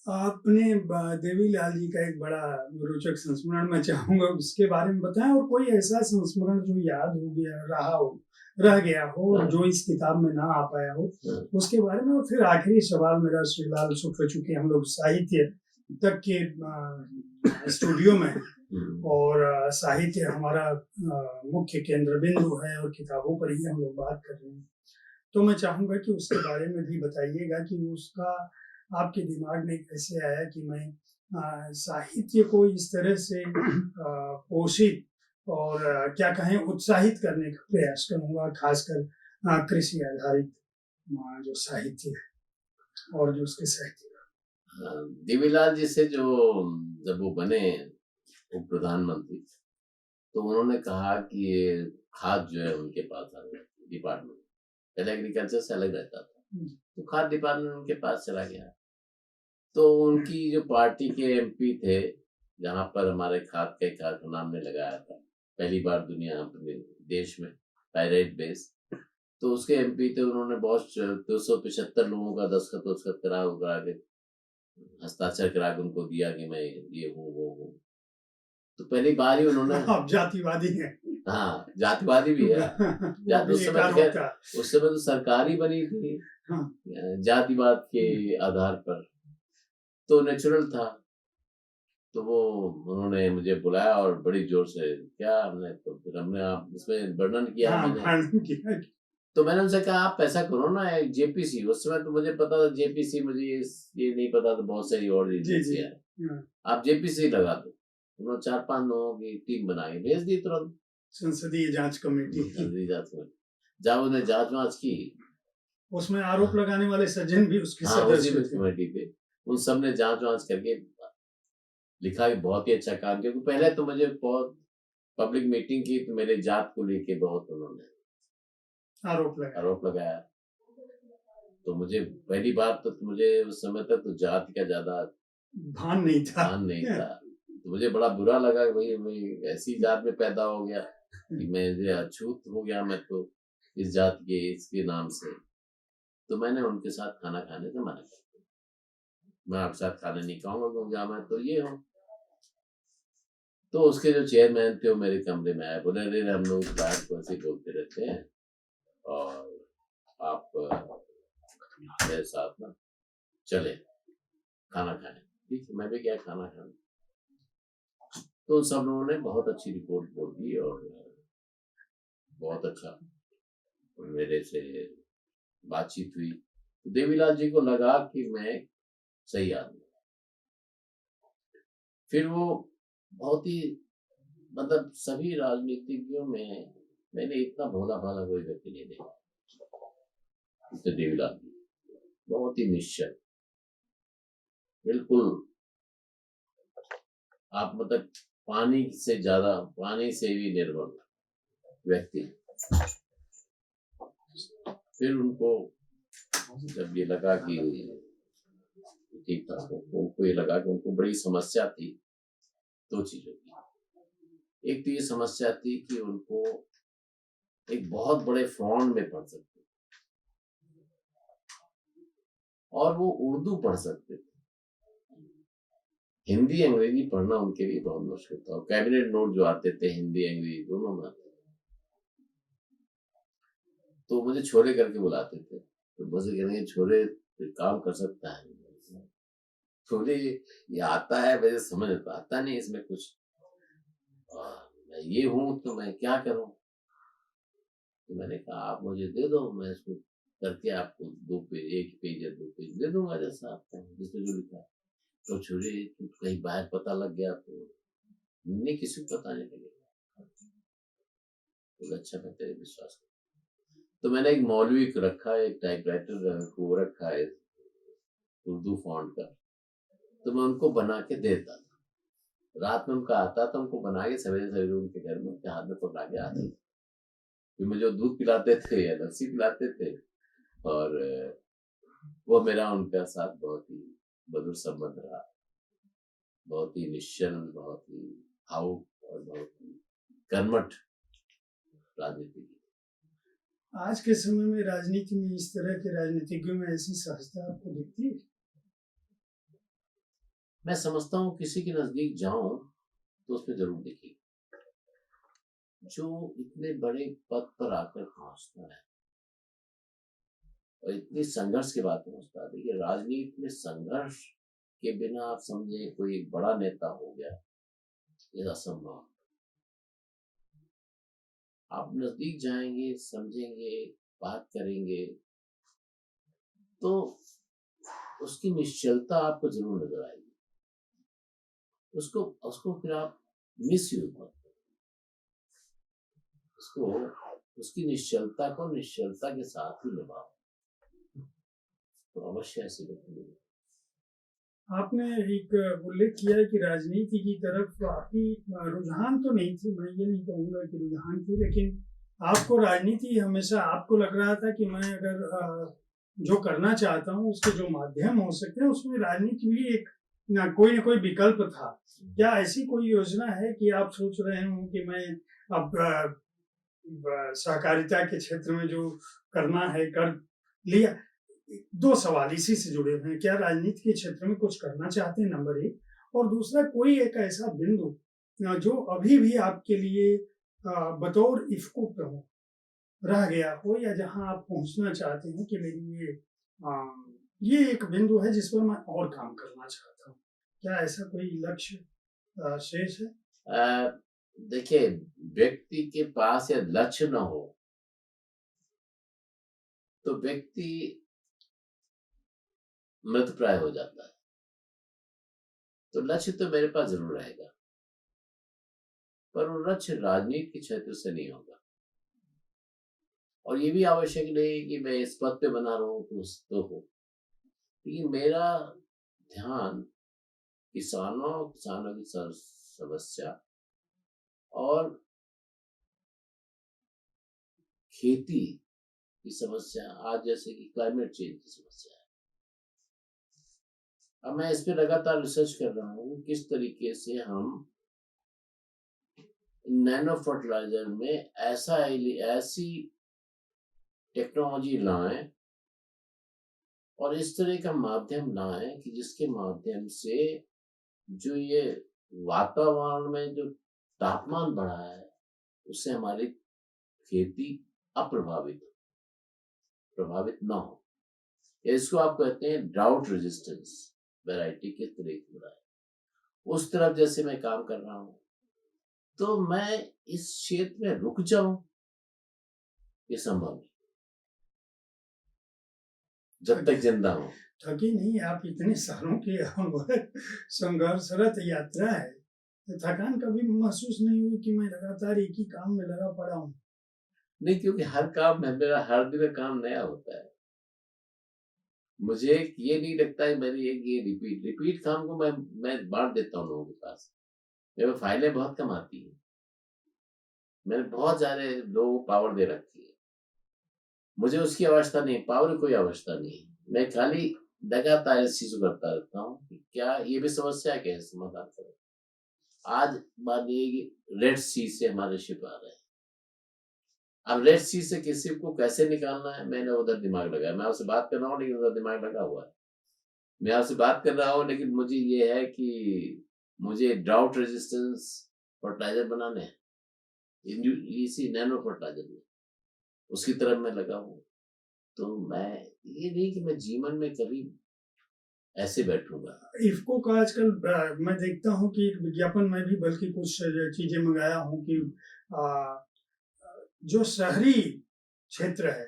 आपने देवीलाल जी का एक बड़ा रोचक संस्मरण मैं चाहूंगा उसके बारे में बताएं, और कोई ऐसा संस्मरण जो याद हो गया रह गया हो हाँ। जो इस किताब में ना आ पाया हो, हाँ। उसके बारे में। और फिर आखिरी सवाल मेरा श्रीलाल सुख, चूंकि हम लोग साहित्य तक के स्टूडियो में हैं, और साहित्य हमारा मुख्य केंद्र बिंदु है और किताबों पर ही हम लोग बात कर रहे हैं, तो मैं चाहूंगा कि उसके बारे में भी बताइएगा कि उसका आपके दिमाग में कैसे आया कि मैं साहित्य को इस तरह से पोषित और क्या कहें उत्साहित करने का प्रयास करूंगा, खासकर कृषि आधारित जो साहित्य है और जो उसके साहित्य। देवीलाल जी से जो जब वो बने उप प्रधानमंत्री, तो उन्होंने कहा कि ये खाद जो है उनके पास आ गया डिपार्टमेंट, पहले एग्रीकल्चर से अलग रहता था, तो खाद डिपार्टमेंट उनके पास चला गया। तो उनकी जो पार्टी के एमपी थे, जहां पर हमारे खाद का कारखाना हमने लगाया था पहली बार दुनिया अपने देश में, पायरेट बेस, तो उसके एमपी थे, उन्होंने बहुत 275 लोगों का दस्तखत करा के हस्ताक्षर करा के उनको दिया कि मैं ये हूँ वो हूँ। तो पहली बार ही उन्होंने आप जातिवादी हैं। हाँ, जातिवादी भी है। उस समय तो सरकार ही बनी थी जातिवाद के आधार पर, तो नेचुरल था। तो वो उन्होंने मुझे बुलाया और बड़ी जोर से क्या हमने, तो फिर हमने आप इसमें वर्णन किया, मैंने तो मैंने उनसे कहा आप ऐसा करो ना, एक जेपीसी, उस समय तो मुझे पता था जेपीसी, मुझे ये नहीं पता था बहुत सारी और एजेंसियां है, आप जेपीसी लगा दो। उन्होंने 4-5 लोगों की टीम बना के भेज दी तुरंत, संसदीय जांच कमेटी। जब उन्हें जांच की, उसमें आरोप लगाने वाले सज्जन भी उसके सदस्य थे, कमेटी पे उन सब ने जांच करके लिखा कि बहुत ही अच्छा काम किया। पहले तो मुझे बहुत पब्लिक मीटिंग की तो मेरे जात को लेके बहुत उन्होंने आरोप लगाया। तो मुझे पहली बात तो मुझे उस समय तक तो जाति का ज्यादा भान नहीं था। तो मुझे बड़ा बुरा लगा कि भाई मैं ऐसी जात में पैदा हो गया कि मैं अछूत हो गया, मैं तो इस जात के इसके नाम से। तो मैंने उनके साथ खाना खाने से मना कर दिया, मैं आपके साथ खाने नहीं खाऊंगा क्योंकि मैं तो ये हूँ। तो उसके जो चेयरमैन थे वो मेरे कमरे में आए, बोले अरे हम लोग बाहर को ऐसे बोलते रहते हैं और आप मेरे साथ ना चले खाना खाएं। ठीक है, मैं भी गया खाना खाने। तो सब लोगों ने बहुत अच्छी रिपोर्ट बोल दी और बहुत अच्छा मेरे से बातचीत हुई। तो देवीलाल जी को लगा कि मैं सही आदमी। फिर वो बहुत ही, मतलब सभी राजनीतिज्ञों में मैंने इतना भोला भाला कोई व्यक्ति नहीं देखा। तो देवीलाल जी बहुत ही निश्चल, बिल्कुल आप मतलब पानी से भी निर्भर व्यक्ति। फिर उनको जब ये लगा कि ठीक था, उनको ये लगा कि उनको बड़ी समस्या थी। 2 चीजों की, एक तो ये समस्या थी कि उनको एक बहुत बड़े फ्रॉड में पढ़ सकते और वो उर्दू पढ़ सकते थे, हिंदी अंग्रेजी पढ़ना उनके लिए बहुत मुश्किल था। और कैबिनेट नोट जो आते थे हिंदी अंग्रेजी दोनों में आते थे। तो मुझे छोरे करके बुलाते थे, तो मुझे कहेंगे छोरे काम कर सकता है? छोरे ये आता है, मुझे समझ में तो आता नहीं इसमें कुछ, मैं ये हूँ तो मैं क्या करूँ? तो मैंने कहा आप मुझे दे दो, मैं इसको करके आपको 2 पेज, 1 पेज या 2 पेज दे दूंगा जैसा आपका जिसमें जो लिखा है। तो छोरे तुम कहीं बाहर पता लग गया तो? नहीं, किसी को पता नहीं लगेगा। बोला अच्छा, मैं तेरे विश्वास करता हूँ। तो मैंने एक मौलवी को रखा है, एक टाइपराइटर को रखा है उर्दू फॉन्ट का, तो मैं उनको बना के देता था। रात में उनका आता था, उनको बना के सवेरे सवेरे उनके घर में उनके हाथ में पकड़ा के आता था। फिर मुझे दूध पिलाते थे या लस्सी पिलाते थे, और वो मेरा उनका साथ बहुत ही मधुर संबंध रहा, बहुत ही निश्चल, बहुत ही भावुक और बहुत ही कर्मठ राजनीति की। आज के समय में राजनीति में इस तरह के राजनीतिज्ञों में ऐसी सहजता आपको दिखती है? मैं समझता हूँ किसी के नजदीक जाऊं तो उसमें जरूर दिखेगी। जो इतने बड़े पद पर आकर पहुंचता है और इतनी संघर्ष के बाद पहुंचता है, देखिए राजनीति में संघर्ष के बिना आप समझे कोई एक बड़ा नेता हो गया, ये असंभव। आप नजदीक जाएंगे, समझेंगे, बात करेंगे, तो उसकी निश्चलता आपको जरूर नजर आएगी। उसको उसको फिर आप मिस यूज मत करो, उसको उसकी निश्चलता को निश्चलता के साथ ही निभाओ, तो अवश्य ऐसे व्यक्ति मिलेंगे। आपने एक उल्लेख किया है कि राजनीति की तरफ आपकी रुझान तो नहीं थी, मैं ये नहीं कहूँगा कि रुझान थी, लेकिन आपको राजनीति हमेशा आपको लग रहा था कि मैं अगर जो करना चाहता हूँ उसके जो माध्यम हो सकते हैं उसमें राजनीति भी एक ना कोई विकल्प था। क्या ऐसी कोई योजना है कि आप सोच रहे हो कि मैं अब सहकारिता के क्षेत्र में जो करना है कर लिया? 2 सवाल इसी से जुड़े हुए हैं। क्या राजनीति के क्षेत्र में कुछ करना चाहते हैं, नंबर 1, और दूसरा कोई एक ऐसा बिंदु जो अभी भी आपके लिए बतौर इफ़्को प्रमुख रह गया हो, या जहाँ आप पहुँचना चाहते हैं कि मेरी ये एक बिंदु है जिस पर मैं और काम करना चाहता हूँ। क्या ऐसा कोई लक्ष्य शेष है? देखिए, व्यक्ति के पास या लक्ष्य न हो तो व्यक्ति मृतप्राय हो जाता है। तो लक्ष्य तो मेरे पास जरूर रहेगा, पर वो लक्ष्य राजनीति के क्षेत्र से नहीं होगा, और ये भी आवश्यक नहीं कि मैं इस पद पे बना रहा हूं तो हो, लेकिन मेरा ध्यान किसानों की समस्या और खेती की समस्या, आज जैसे कि क्लाइमेट चेंज की समस्या है। अब मैं इस पे लगातार रिसर्च कर रहा हूँ किस तरीके से हम नैनो फर्टिलाइजर में ऐसी टेक्नोलॉजी लाएं और इस तरह का माध्यम लाएं कि जिसके माध्यम से जो ये वातावरण में जो तापमान बढ़ा है उससे हमारी खेती प्रभावित ना हो। इसको आप कहते हैं ड्राउट रेजिस्टेंस वैरायटी के तरह की बनाए, उस तरफ जैसे मैं काम कर रहा हूं, तो मैं इस क्षेत्र में रुक जाऊं ये संभव नहीं जब तक जिंदा हूं। थकी नहीं, आप इतने सालों की संघर्षरत यात्रा है, तो थकान कभी महसूस नहीं हुई कि मैं लगातार एक ही काम में लगा पड़ा हूँ? नहीं, क्योंकि हर काम में मेरा हर दिन काम नया होता है। मुझे ये नहीं लगता है मेरी एक ये रिपीट काम को मैं बांट देता हूँ लोगों के पास। मेरे फाइलें बहुत कम आती हैं, मैंने बहुत सारे लोगों को पावर दे रखी है, मुझे उसकी आवश्यकता नहीं, पावर की कोई आवश्यकता नहीं। मैं खाली लगातार इस चीज को करता रहता हूँ कि क्या ये भी समस्या है, कैसे समाधान करें। आज बात ये है कि रेड सी से हमारे शिप आ रहे हैं, अब रेड सी से किसी को कैसे निकालना है, मैंने उधर दिमाग लगाया। मैं आपसे बात कर रहा हूँ लेकिन उधर दिमाग लगा हुआ है। मैं आपसे बात कर रहा हूँ लेकिन मुझे ये है कि मुझे ड्राउट रेजिस्टेंस फर्टिलाइजर बनाने हैं, इसी नैनो फर्टिलाइजर में। उसकी तरफ मैं लगा हूँ। तो मैं ये नहीं कि मैं जीवन में कभी ऐसे बैठूंगा। इफ्को का आजकल मैं देखता हूँ कि एक विज्ञापन में भी बल्कि कुछ चीजें मंगाया हूँ कि आ, जो शहरी क्षेत्र है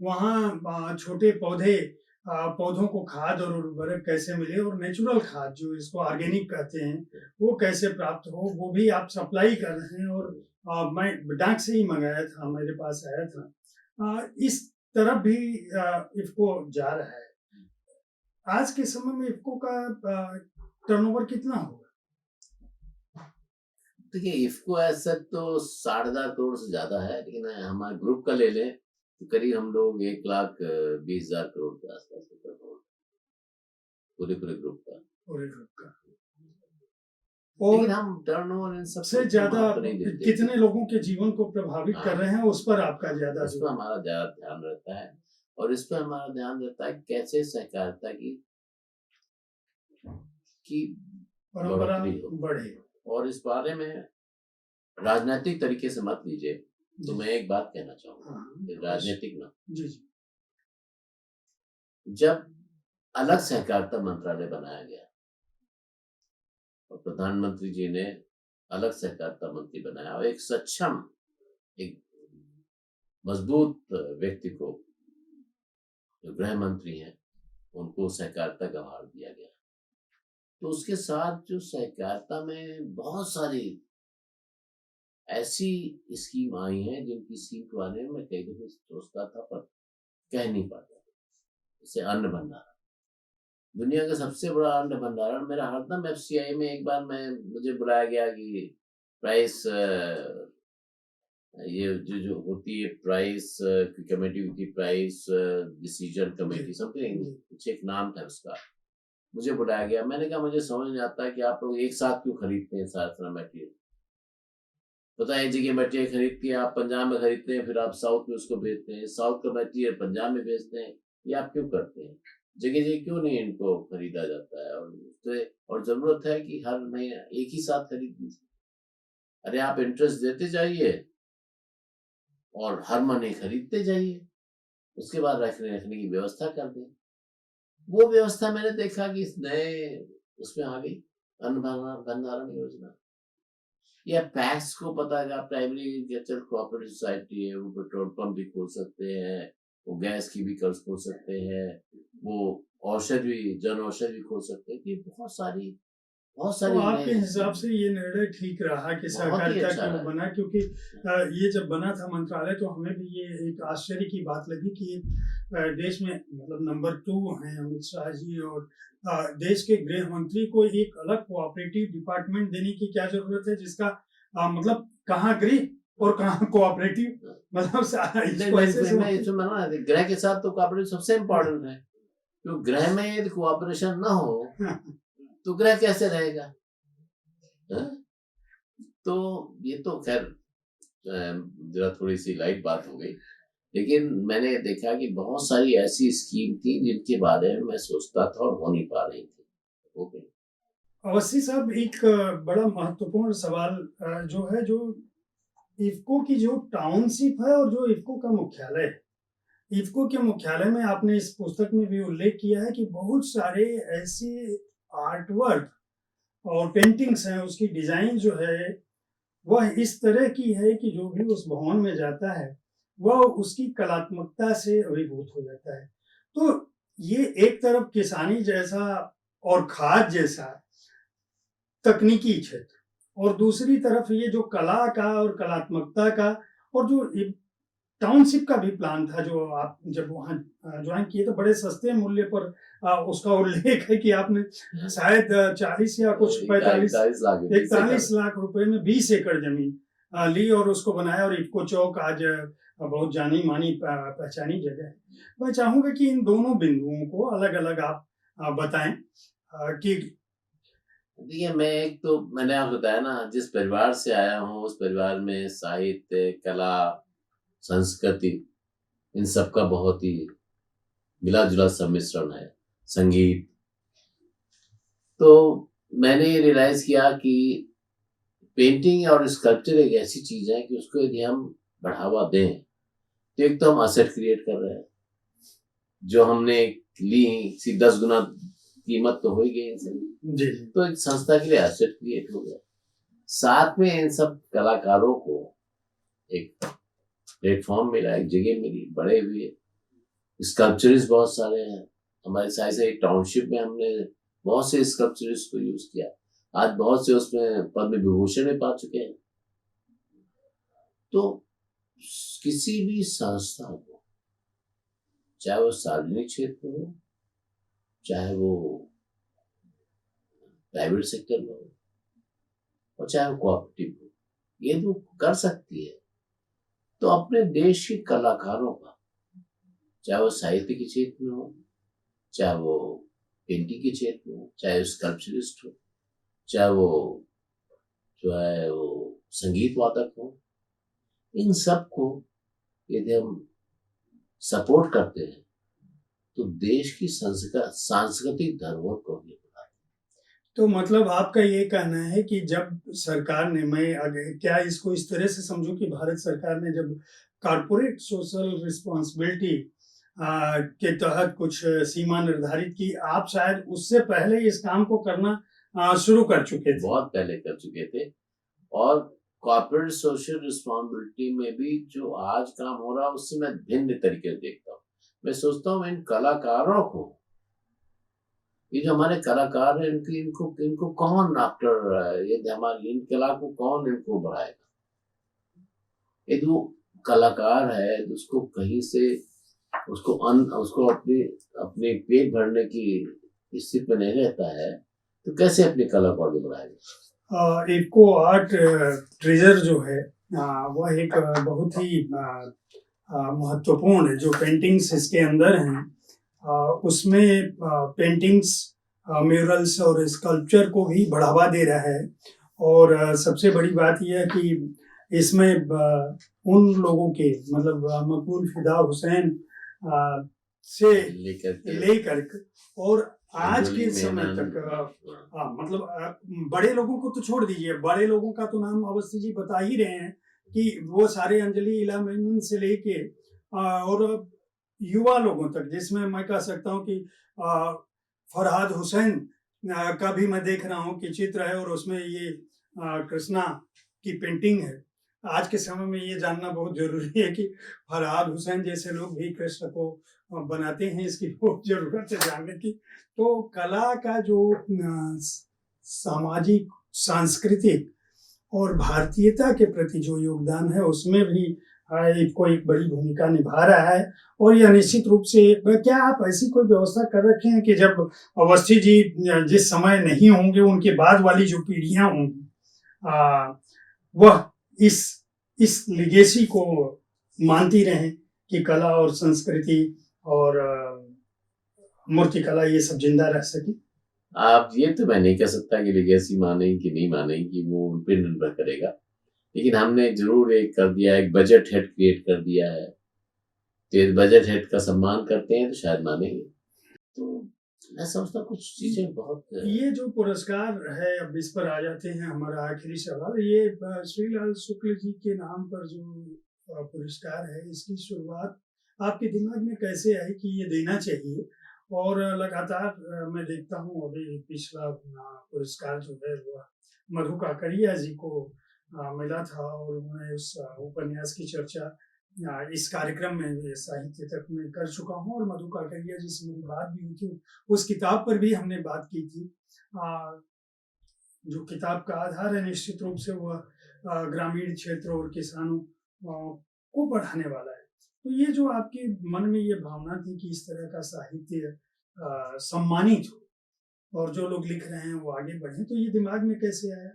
हाँ, वहाँ छोटे पौधे पौधों को खाद और उर्वरक कैसे मिले और नेचुरल खाद जो इसको ऑर्गेनिक कहते हैं वो कैसे प्राप्त हो, वो भी आप सप्लाई कर रहे हैं। और मैं डाक से ही मंगाया था, मेरे पास आया था। इस तरफ भी इफको जा रहा है। आज के समय में इफको का टर्नओवर कितना होगा? देखिए इफको ऐसा तो 10,500 से ज्यादा है, लेकिन हमारे ग्रुप का ले लें तो करीब हम लोग 1,20,000 करोड़ के आसपास का turnover, पूरे पूरे ग्रुप का। पूरे ग्रुप का। लेकिन और हम टर्नओवर इन सब सबसे को ज्यादा महत्व नहीं देते। कितने लोगों के जीवन को प्रभावित कर हाँ, रहे हैं, उस पर आपका ज्यादा उस पर हमारा ज्यादा ध्यान रहता है, और इस पर हमारा ध्यान रहता है कैसे सहकारिता की परंपरा बढ़ोतरी हो। बढ़े। और इस बारे में राजनीतिक तरीके से मत लीजिए, तो जी मैं एक बात कहना चाहूंगा, हाँ, राजनीतिक ना, जी जी जब अलग सहकारिता मंत्रालय बनाया गया और प्रधानमंत्री जी ने अलग सहकारिता मंत्री बनाया और एक सक्षम, एक मजबूत व्यक्ति को, जो गृह मंत्री हैं, उनको सहकारिता का भार दिया गया, तो उसके साथ जो सहकारिता में बहुत सारी ऐसी स्कीम आई हैं जिनकी स्कीम के बारे में मैं कई दफे सोचता था पर कह नहीं पाता। जैसे अन्न भंडारण, दुनिया का सबसे बड़ा अन्न भंडारण, मेरा हरदम एफसीआई में एक बार मुझे बुलाया गया कि प्राइस, ये जो होती है प्राइस कमेटी होती है, प्राइस डिसीजन कमेटी समथिंग, कुछ एक नाम था उसका, मुझे बुलाया गया। मैंने कहा मुझे समझ नहीं आता कि आप लोग एक साथ क्यों खरीदते हैं सारा मटेरियल। पता है एक जगह मटेरियल खरीदती है, आप पंजाब में खरीदते हैं, फिर आप साउथ में उसको भेजते हैं, साउथ का मटेरियल पंजाब में भेजते हैं, ये आप क्यों करते हैं? जगह जगह क्यों नहीं इनको खरीदा जाता है? और जरूरत है कि हर महीने एक ही साथ खरीद लीजिए। अरे आप इंटरेस्ट देते जाइए और हर महीने खरीदते जाइए, उसके बाद रखने की व्यवस्था कर दें। वो व्यवस्था मैंने देखा कि इस नए उसमें आ गई, अन्न भंडारण योजना। या पैक्स को पता है, प्राइमरी एग्रीकल्चर कोऑपरेटिव सोसाइटी है, वो पेट्रोल पंप भी खोल सकते हैं, वो गैस की भी खोल सकते हैं, वो औषधि जन औषधि खोल सकते हैं, कि बहुत तो सारी आपके नए हिसाब से ये निर्णय ठीक रहा कि बहुत ही सहकारिता अच्छा क्यों रहा। बना? क्योंकि ये जब बना था मंत्रालय तो हमें भी ये एक आश्चर्य की बात लगी कि देश में मतलब नंबर 2 हैं अमित शाह जी, और देश के गृह मंत्री को एक अलग कोऑपरेटिव डिपार्टमेंट देने की क्या जरूरत है, जिसका मतलब कहाँ गृह और कहाँ कोऑपरेटिव, मतलब इसको ऐसे मैं इसमें माना गृह के साथ तो कोऑपरेटिव सबसे इम्पोर्टेंट है, क्योंकि गृह में यदि कोऑपरेशन ना हो तो गृह कैसे रहेगा? है? तो ये तो खैर जरा थोड़ी सी लाइट बात हो गई, लेकिन मैंने देखा कि बहुत सारी ऐसी स्कीम थी जिनके बारे में मैं सोचता था और हो नहीं पा रही थी, हो गई। अवस्थी साहब, एक बड़ा महत्वपूर्ण सवाल जो है, जो इफ्को की जो टाउनशिप है और जो इफ्को का मुख्यालय है, इफ्को के मुख्यालय में आपने इस पुस्तक में भी उल्लेख किया है कि बहुत सारे ऐसे आर्ट वर्क और पेंटिंग्स हैं, उसकी डिजाइन जो है वह इस तरह की है कि जो भी उस भवन में जाता है वह उसकी कलात्मकता से अभिभूत हो जाता है। तो ये एक तरफ किसानी जैसा और खाद जैसा तकनीकी क्षेत्र, और दूसरी तरफ ये जो कला का और कलात्मकता का, और जो टाउनशिप का भी प्लान था जो आप जब वहाँ ज्वाइन किए तो बड़े सस्ते मूल्य पर उसका उल्लेख है कि आपने शायद 40 या कुछ 45 41 लाख रुपए में 20 एकड़ जमीन ली और उसको बनाया, और इफ्को चौक आज बहुत जानी मानी पहचानी जगह है। मैं चाहूंगा कि इन दोनों बिंदुओं को अलग अलग आप बताएं कि देखिए मैंने आपको बताया ना, जिस परिवार से आया हूँ उस परिवार में साहित्य, कला, संस्कृति, इन सब का बहुत ही मिला जुला सम्मिश्रण है, संगीत। तो मैंने ये रियलाइज किया कि पेंटिंग और स्कल्पचर एक ऐसी चीज है कि उसको यदि हम बढ़ावा दें तो एक तो हम असेट क्रिएट कर रहे हैं, जो हमने ली सी 10 गुना कीमत तो हो ही गई इनसे, जी तो एक संस्था के लिए एसेट क्रिएट हो गया। साथ में इन सब कलाकारों को एक प्लेटफॉर्म मिला, एक जगह मिली, बड़े हुए। स्कल्पचरिस्ट बहुत सारे हैं हमारे साइड से। टाउनशिप में हमने बहुत से स्कल्पचरिस्ट को यूज किया, आज बहुत से उसमें पद्म विभूषण भी पा चुके हैं। तो किसी भी संस्था को, चाहे वो सार्वजनिक क्षेत्र हो, चाहे वो प्राइवेट सेक्टर में हो, और चाहे वो कोऑपरेटिव हो, ये तो कर सकती है। तो अपने देश के कलाकारों का, चाहे वो साहित्य के क्षेत्र में हो, चाहे वो पेंटिंग के क्षेत्र में हो, चाहे स्कल्पचरिस्ट हो, चाहे वो जो है वो संगीत वादक हो, इन सब को यदि हम सपोर्ट करते हैं तो देश की सांस्कृतिक धरोहर को भी बढ़ाते तो मतलब आपका ये कहना है कि जब सरकार ने, मैं आगे क्या इसको इस तरह से समझूं कि भारत सरकार ने जब कॉर्पोरेट सोशल रिस्पॉन्सिबिलिटी के तहत कुछ सीमा निर्धारित की, आप शायद उससे पहले इस काम को करना शुरू कर चुके हैं, थे। बहुत पहले कर चुके थे। और कॉर्पोरेट सोशल रिस्पॉन्सिबिलिटी में भी जो आज काम हो रहा है उससे मैं भिन्न तरीके से देखता हूँ। मैं सोचता हूँ इन कलाकारों को, ये जो हमारे कलाकार हैं, इनकी इनको इनको कौन आफ्टर ये हमारी इन कला को कौन इनको बढ़ाएगा। ये जो कलाकार है उसको कहीं से उसको अपनी अपने पेट भरने की स्थिति में नहीं रहता है, तो कैसे अपनी कला को आगे बढ़ाएगा। इको आर्ट ट्रेजर जो है वह एक बहुत ही महत्वपूर्ण जो पेंटिंग्स इसके अंदर हैं, उसमें पेंटिंग्स, म्यूरल्स और स्कल्पचर को भी बढ़ावा दे रहा है। और सबसे बड़ी बात यह है कि इसमें उन लोगों के, मतलब मकबूल फिदा हुसैन से लेकर और आज के समय तक मतलब बड़े लोगों को तो छोड़ दीजिए, बड़े लोगों का तो नाम अवस्थी जी बता ही रहे हैं कि वो सारे अंजलि इला मेनन से लेके और युवा लोगों तक, जिसमें मैं कह सकता हूँ कि फरहाद हुसैन का भी मैं देख रहा हूँ कि चित्र है और उसमें ये कृष्णा की पेंटिंग है। आज के समय में ये जानना बहुत जरूरी है कि फरहाद हुसैन जैसे लोग भी कृष्ण को बनाते हैं, इसकी बहुत जरूरत है जानने की। तो कला का जो सामाजिक, सांस्कृतिक और भारतीयता के प्रति जो योगदान है उसमें भी को एक बड़ी भूमिका निभा रहा है। और यह निश्चित रूप से, क्या आप ऐसी कोई व्यवस्था कर रखे हैं कि जब अवस्थी जी जिस समय नहीं होंगे, उनके बाद वाली जो पीढ़ियां होंगी वह इस लिगेसी को मानती रहें कि कला और संस्कृति और मूर्तिकला ये सब जिंदा रह सके? आप ये तो मैं नहीं कह सकता कि लिगेसी मानेंगे कि नहीं मानेंगे, वो उन पर निर्भर करेगा। लेकिन हमने जरूर एक कर दिया, एक बजट हेड क्रिएट कर दिया है। तो बजट हेड का सम्मान करते हैं तो शायद मानेंगे। तो मैं समझता कुछ चीजें बहुत, ये जो पुरस्कार है, अब इस पर आ जाते हैं, हमारा आखिरी सवाल। ये श्रीलाल शुक्ल जी के नाम पर जो पुरस्कार है, इसकी शुरुआत आपके दिमाग में कैसे आई कि ये देना चाहिए? और लगातार मैं देखता हूँ, अभी पिछला पुरस्कार जो है वो मधु काकड़िया जी को मिला था और उन्होंने उस उपन्यास की चर्चा इस कार्यक्रम में साहित्य तक में कर चुका हूँ। और मधु काकड़िया जी से मेरी बात भी हुई थी, उस किताब पर भी हमने बात की थी। जो किताब का आधार है निश्चित रूप से वह ग्रामीण क्षेत्र और किसानों को बढ़ाने वाला है। तो ये जो आपके मन में ये भावना थी कि इस तरह का साहित्य सम्मानित हो और जो लोग लिख रहे हैं वो आगे बढ़े, तो ये दिमाग में कैसे आया?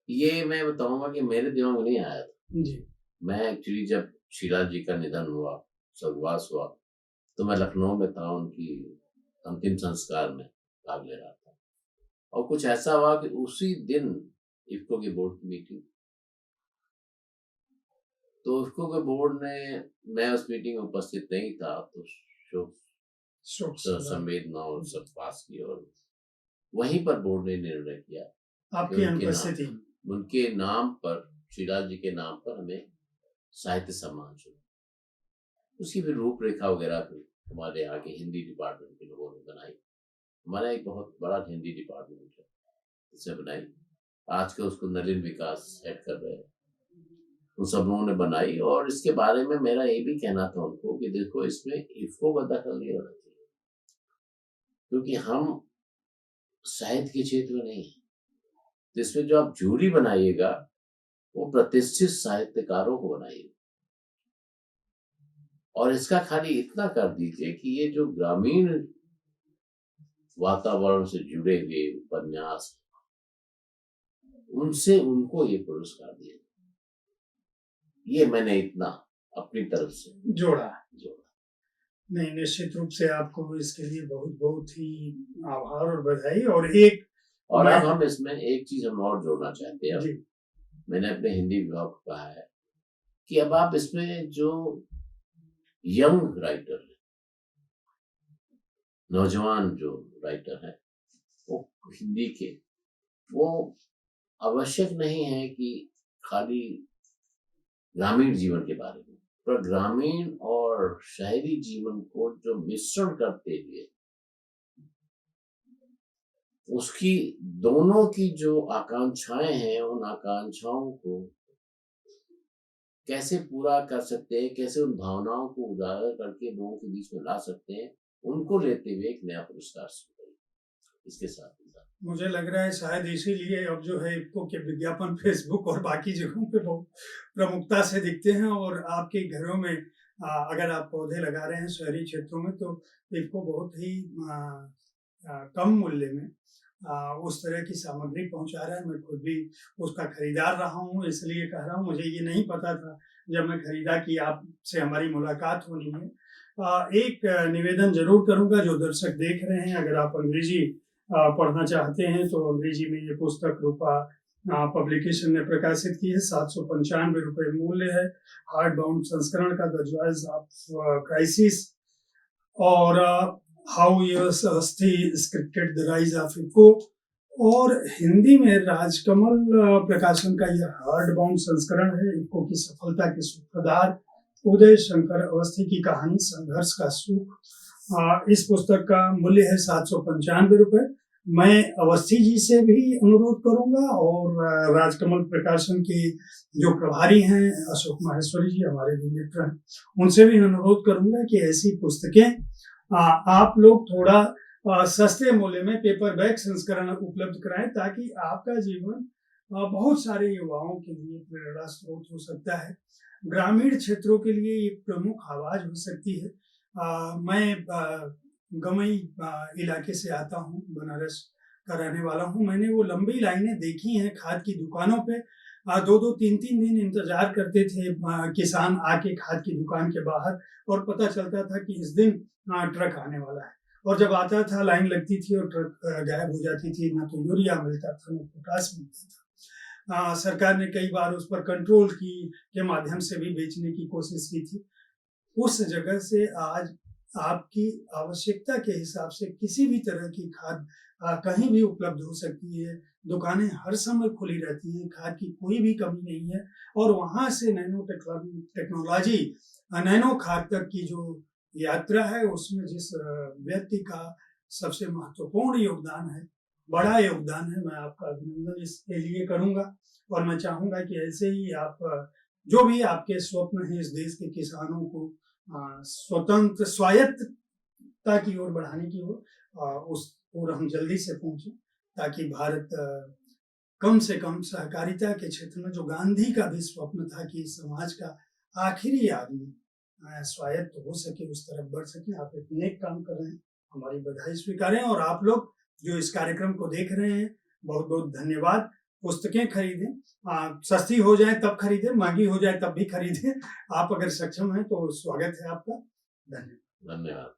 ये मैं बताऊंगा कि मेरे दिमाग में नहीं आया था जी। मैं एक्चुअली जब शीला जी का निधन हुआ, स्वर्गवास हुआ, तो मैं लखनऊ में था, उनकी अंतिम संस्कार में भाग ले रहा था। और कुछ ऐसा हुआ कि उसी दिन इफ्को के बोर्ड की मीटिंग, तो इफ्को के बोर्ड ने, मैं उस मीटिंग में उपस्थित नहीं था, तो शोक संवेदना और सब पास की। और वहीं पर बोर्ड ने निर्णय किया आपकी अनुपस्थिति, उनके नाम पर, शीला जी के नाम पर हमें साहित्य सम्मान चुना। उसकी फिर रूपरेखा वगैरह फिर हमारे यहाँ के हिंदी डिपार्टमेंट के लोगों ने बनाई। हमारा एक बहुत बड़ा हिंदी डिपार्टमेंट है, उसने बनाई। आज के उसको नलिन विकास हेड कर रहे हैं। उन सब लोगों ने बनाई, और इसके बारे में मेरा ये भी कहना था उनको कि देखो, इसमें इफ्को का दखल नहीं होना चाहिए, क्योंकि हम साहित्य के क्षेत्र में नहीं है। तो इसमें जो आप जूरी बनाइएगा वो प्रतिष्ठित साहित्यकारों को बनाइएगा, और इसका खाली इतना कर दीजिए कि ये जो ग्रामीण वातावरण से जुड़े हुए उपन्यास, उनसे उनको ये पुरस्कार दिया। ये मैंने इतना अपनी तरफ से जोड़ा। नहीं, निश्चित रूप से आपको इसके लिए बहुत बहुत ही आभार और बधाई। और अब हम इसमें एक चीज हम और जोड़ना चाहते हैं। जी। मैंने अपने हिंदी विभाग को कहा है कि अब आप इसमें जो यंग राइटर है, नौजवान जो राइटर है वो हिंदी के, वो आवश्यक नहीं है कि खाली ग्रामीण जीवन के बारे में, पर ग्रामीण और शहरी जीवन को जो मिश्रण करते हुए उसकी दोनों की जो आकांक्षाएं हैं, उन आकांक्षाओं को कैसे पूरा कर सकते हैं, कैसे उन भावनाओं को उजागर करके लोगों के बीच में ला सकते हैं, उनको लेते हुए एक नया पुरस्कार शुरू करें। इसके साथ मुझे लग रहा है शायद इसीलिए अब जो है इफ्को के विज्ञापन फेसबुक और बाकी जगहों पे बहुत प्रमुखता से दिखते हैं, और आपके घरों में अगर आप पौधे लगा रहे हैं शहरी क्षेत्रों में, तो इफ्को बहुत ही कम मूल्य में उस तरह की सामग्री पहुंचा रहा है। मैं खुद भी उसका खरीदार रहा हूं, इसलिए कह रहा हूं। मुझे ये नहीं पता था जब मैं खरीदा कि आपसे हमारी मुलाकात होनी है। एक निवेदन जरूर करूंगा, जो दर्शक देख रहे हैं, अगर आप अंग्रेजी पढ़ना चाहते हैं तो अंग्रेजी में ये पुस्तक रूपा पब्लिकेशन ने प्रकाशित की है। 795 रुपये मूल्य है। हार्ड बाउंड संस्करण का द जॉयज ऑफ क्राइसिस, और how university scripted the rise of IFFCO, और हिंदी में राजकमल प्रकाशन का यह हार्ड बाउंड संस्करण है। इफ्को की सफलता के सूत्रधार उदय शंकर अवस्थी की कहानी संघर्ष का सुख। इस पुस्तक का मूल्य है 795 रुपये। मैं अवस्थी जी से भी अनुरोध करूंगा, और राजकमल प्रकाशन के जो प्रभारी हैं अशोक माहेश्वरी जी, हमारे भी मित्र हैं, उनसे भी अनुरोध करूंगा कि ऐसी पुस्तकें आप लोग थोड़ा सस्ते मूल्य में पेपरबैक संस्करण उपलब्ध कराएं, ताकि आपका जीवन बहुत सारे युवाओं के लिए प्रेरणा स्रोत हो सकता है। ग्रामीण क्षेत्रों के लिए एक प्रमुख आवाज हो सकती है। मैं गमई इलाके से आता हूँ, बनारस का रहने वाला हूँ। मैंने वो लंबी लाइनें देखी हैं खाद की दुकानों पे। 2-2, 3-3 दिन इंतजार करते थे किसान आके खाद की दुकान के बाहर, और पता चलता था कि इस दिन ट्रक आने वाला है। और जब आता था लाइन लगती थी और ट्रक गायब हो जाती थी। ना तो यूरिया मिलता था, ना पोटास मिलता था। सरकार ने कई बार उस पर कंट्रोल के माध्यम से भी बेचने की कोशिश की थी। उस जगह से आज आपकी आवश्यकता के हिसाब से किसी भी तरह की खाद कहीं भी उपलब्ध हो सकती है। दुकानें हर समय खुली रहती हैं, खाद की कोई भी कमी नहीं है। और वहाँ से नैनो टेक्नोलॉजी, नैनो खाद तक की जो यात्रा है, उसमें जिस व्यक्ति का सबसे महत्वपूर्ण योगदान है, बड़ा योगदान है, मैं आपका अभिनंदन इसके लिए करूंगा। और मैं चाहूंगा कि ऐसे ही आप जो भी आपके स्वप्न हैं इस देश के किसानों को स्वतंत्र स्वायत्तता की ओर बढ़ाने की ओर, उस ओर हम जल्दी से पहुंचे, ताकि भारत कम से कम सहकारिता के क्षेत्र में, जो गांधी का भी स्वप्न था कि समाज का आखिरी आदमी स्वायत्त हो सके, उस तरफ बढ़ सके। आप एक नेक काम कर रहे हैं, हमारी बधाई स्वीकारें। और आप लोग जो इस कार्यक्रम को देख रहे हैं, बहुत बहुत धन्यवाद। पुस्तकें खरीदें, सस्ती हो जाए तब खरीदें, महंगी हो जाए तब भी खरीदें। आप अगर सक्षम हैं तो स्वागत है आपका। धन्यवाद।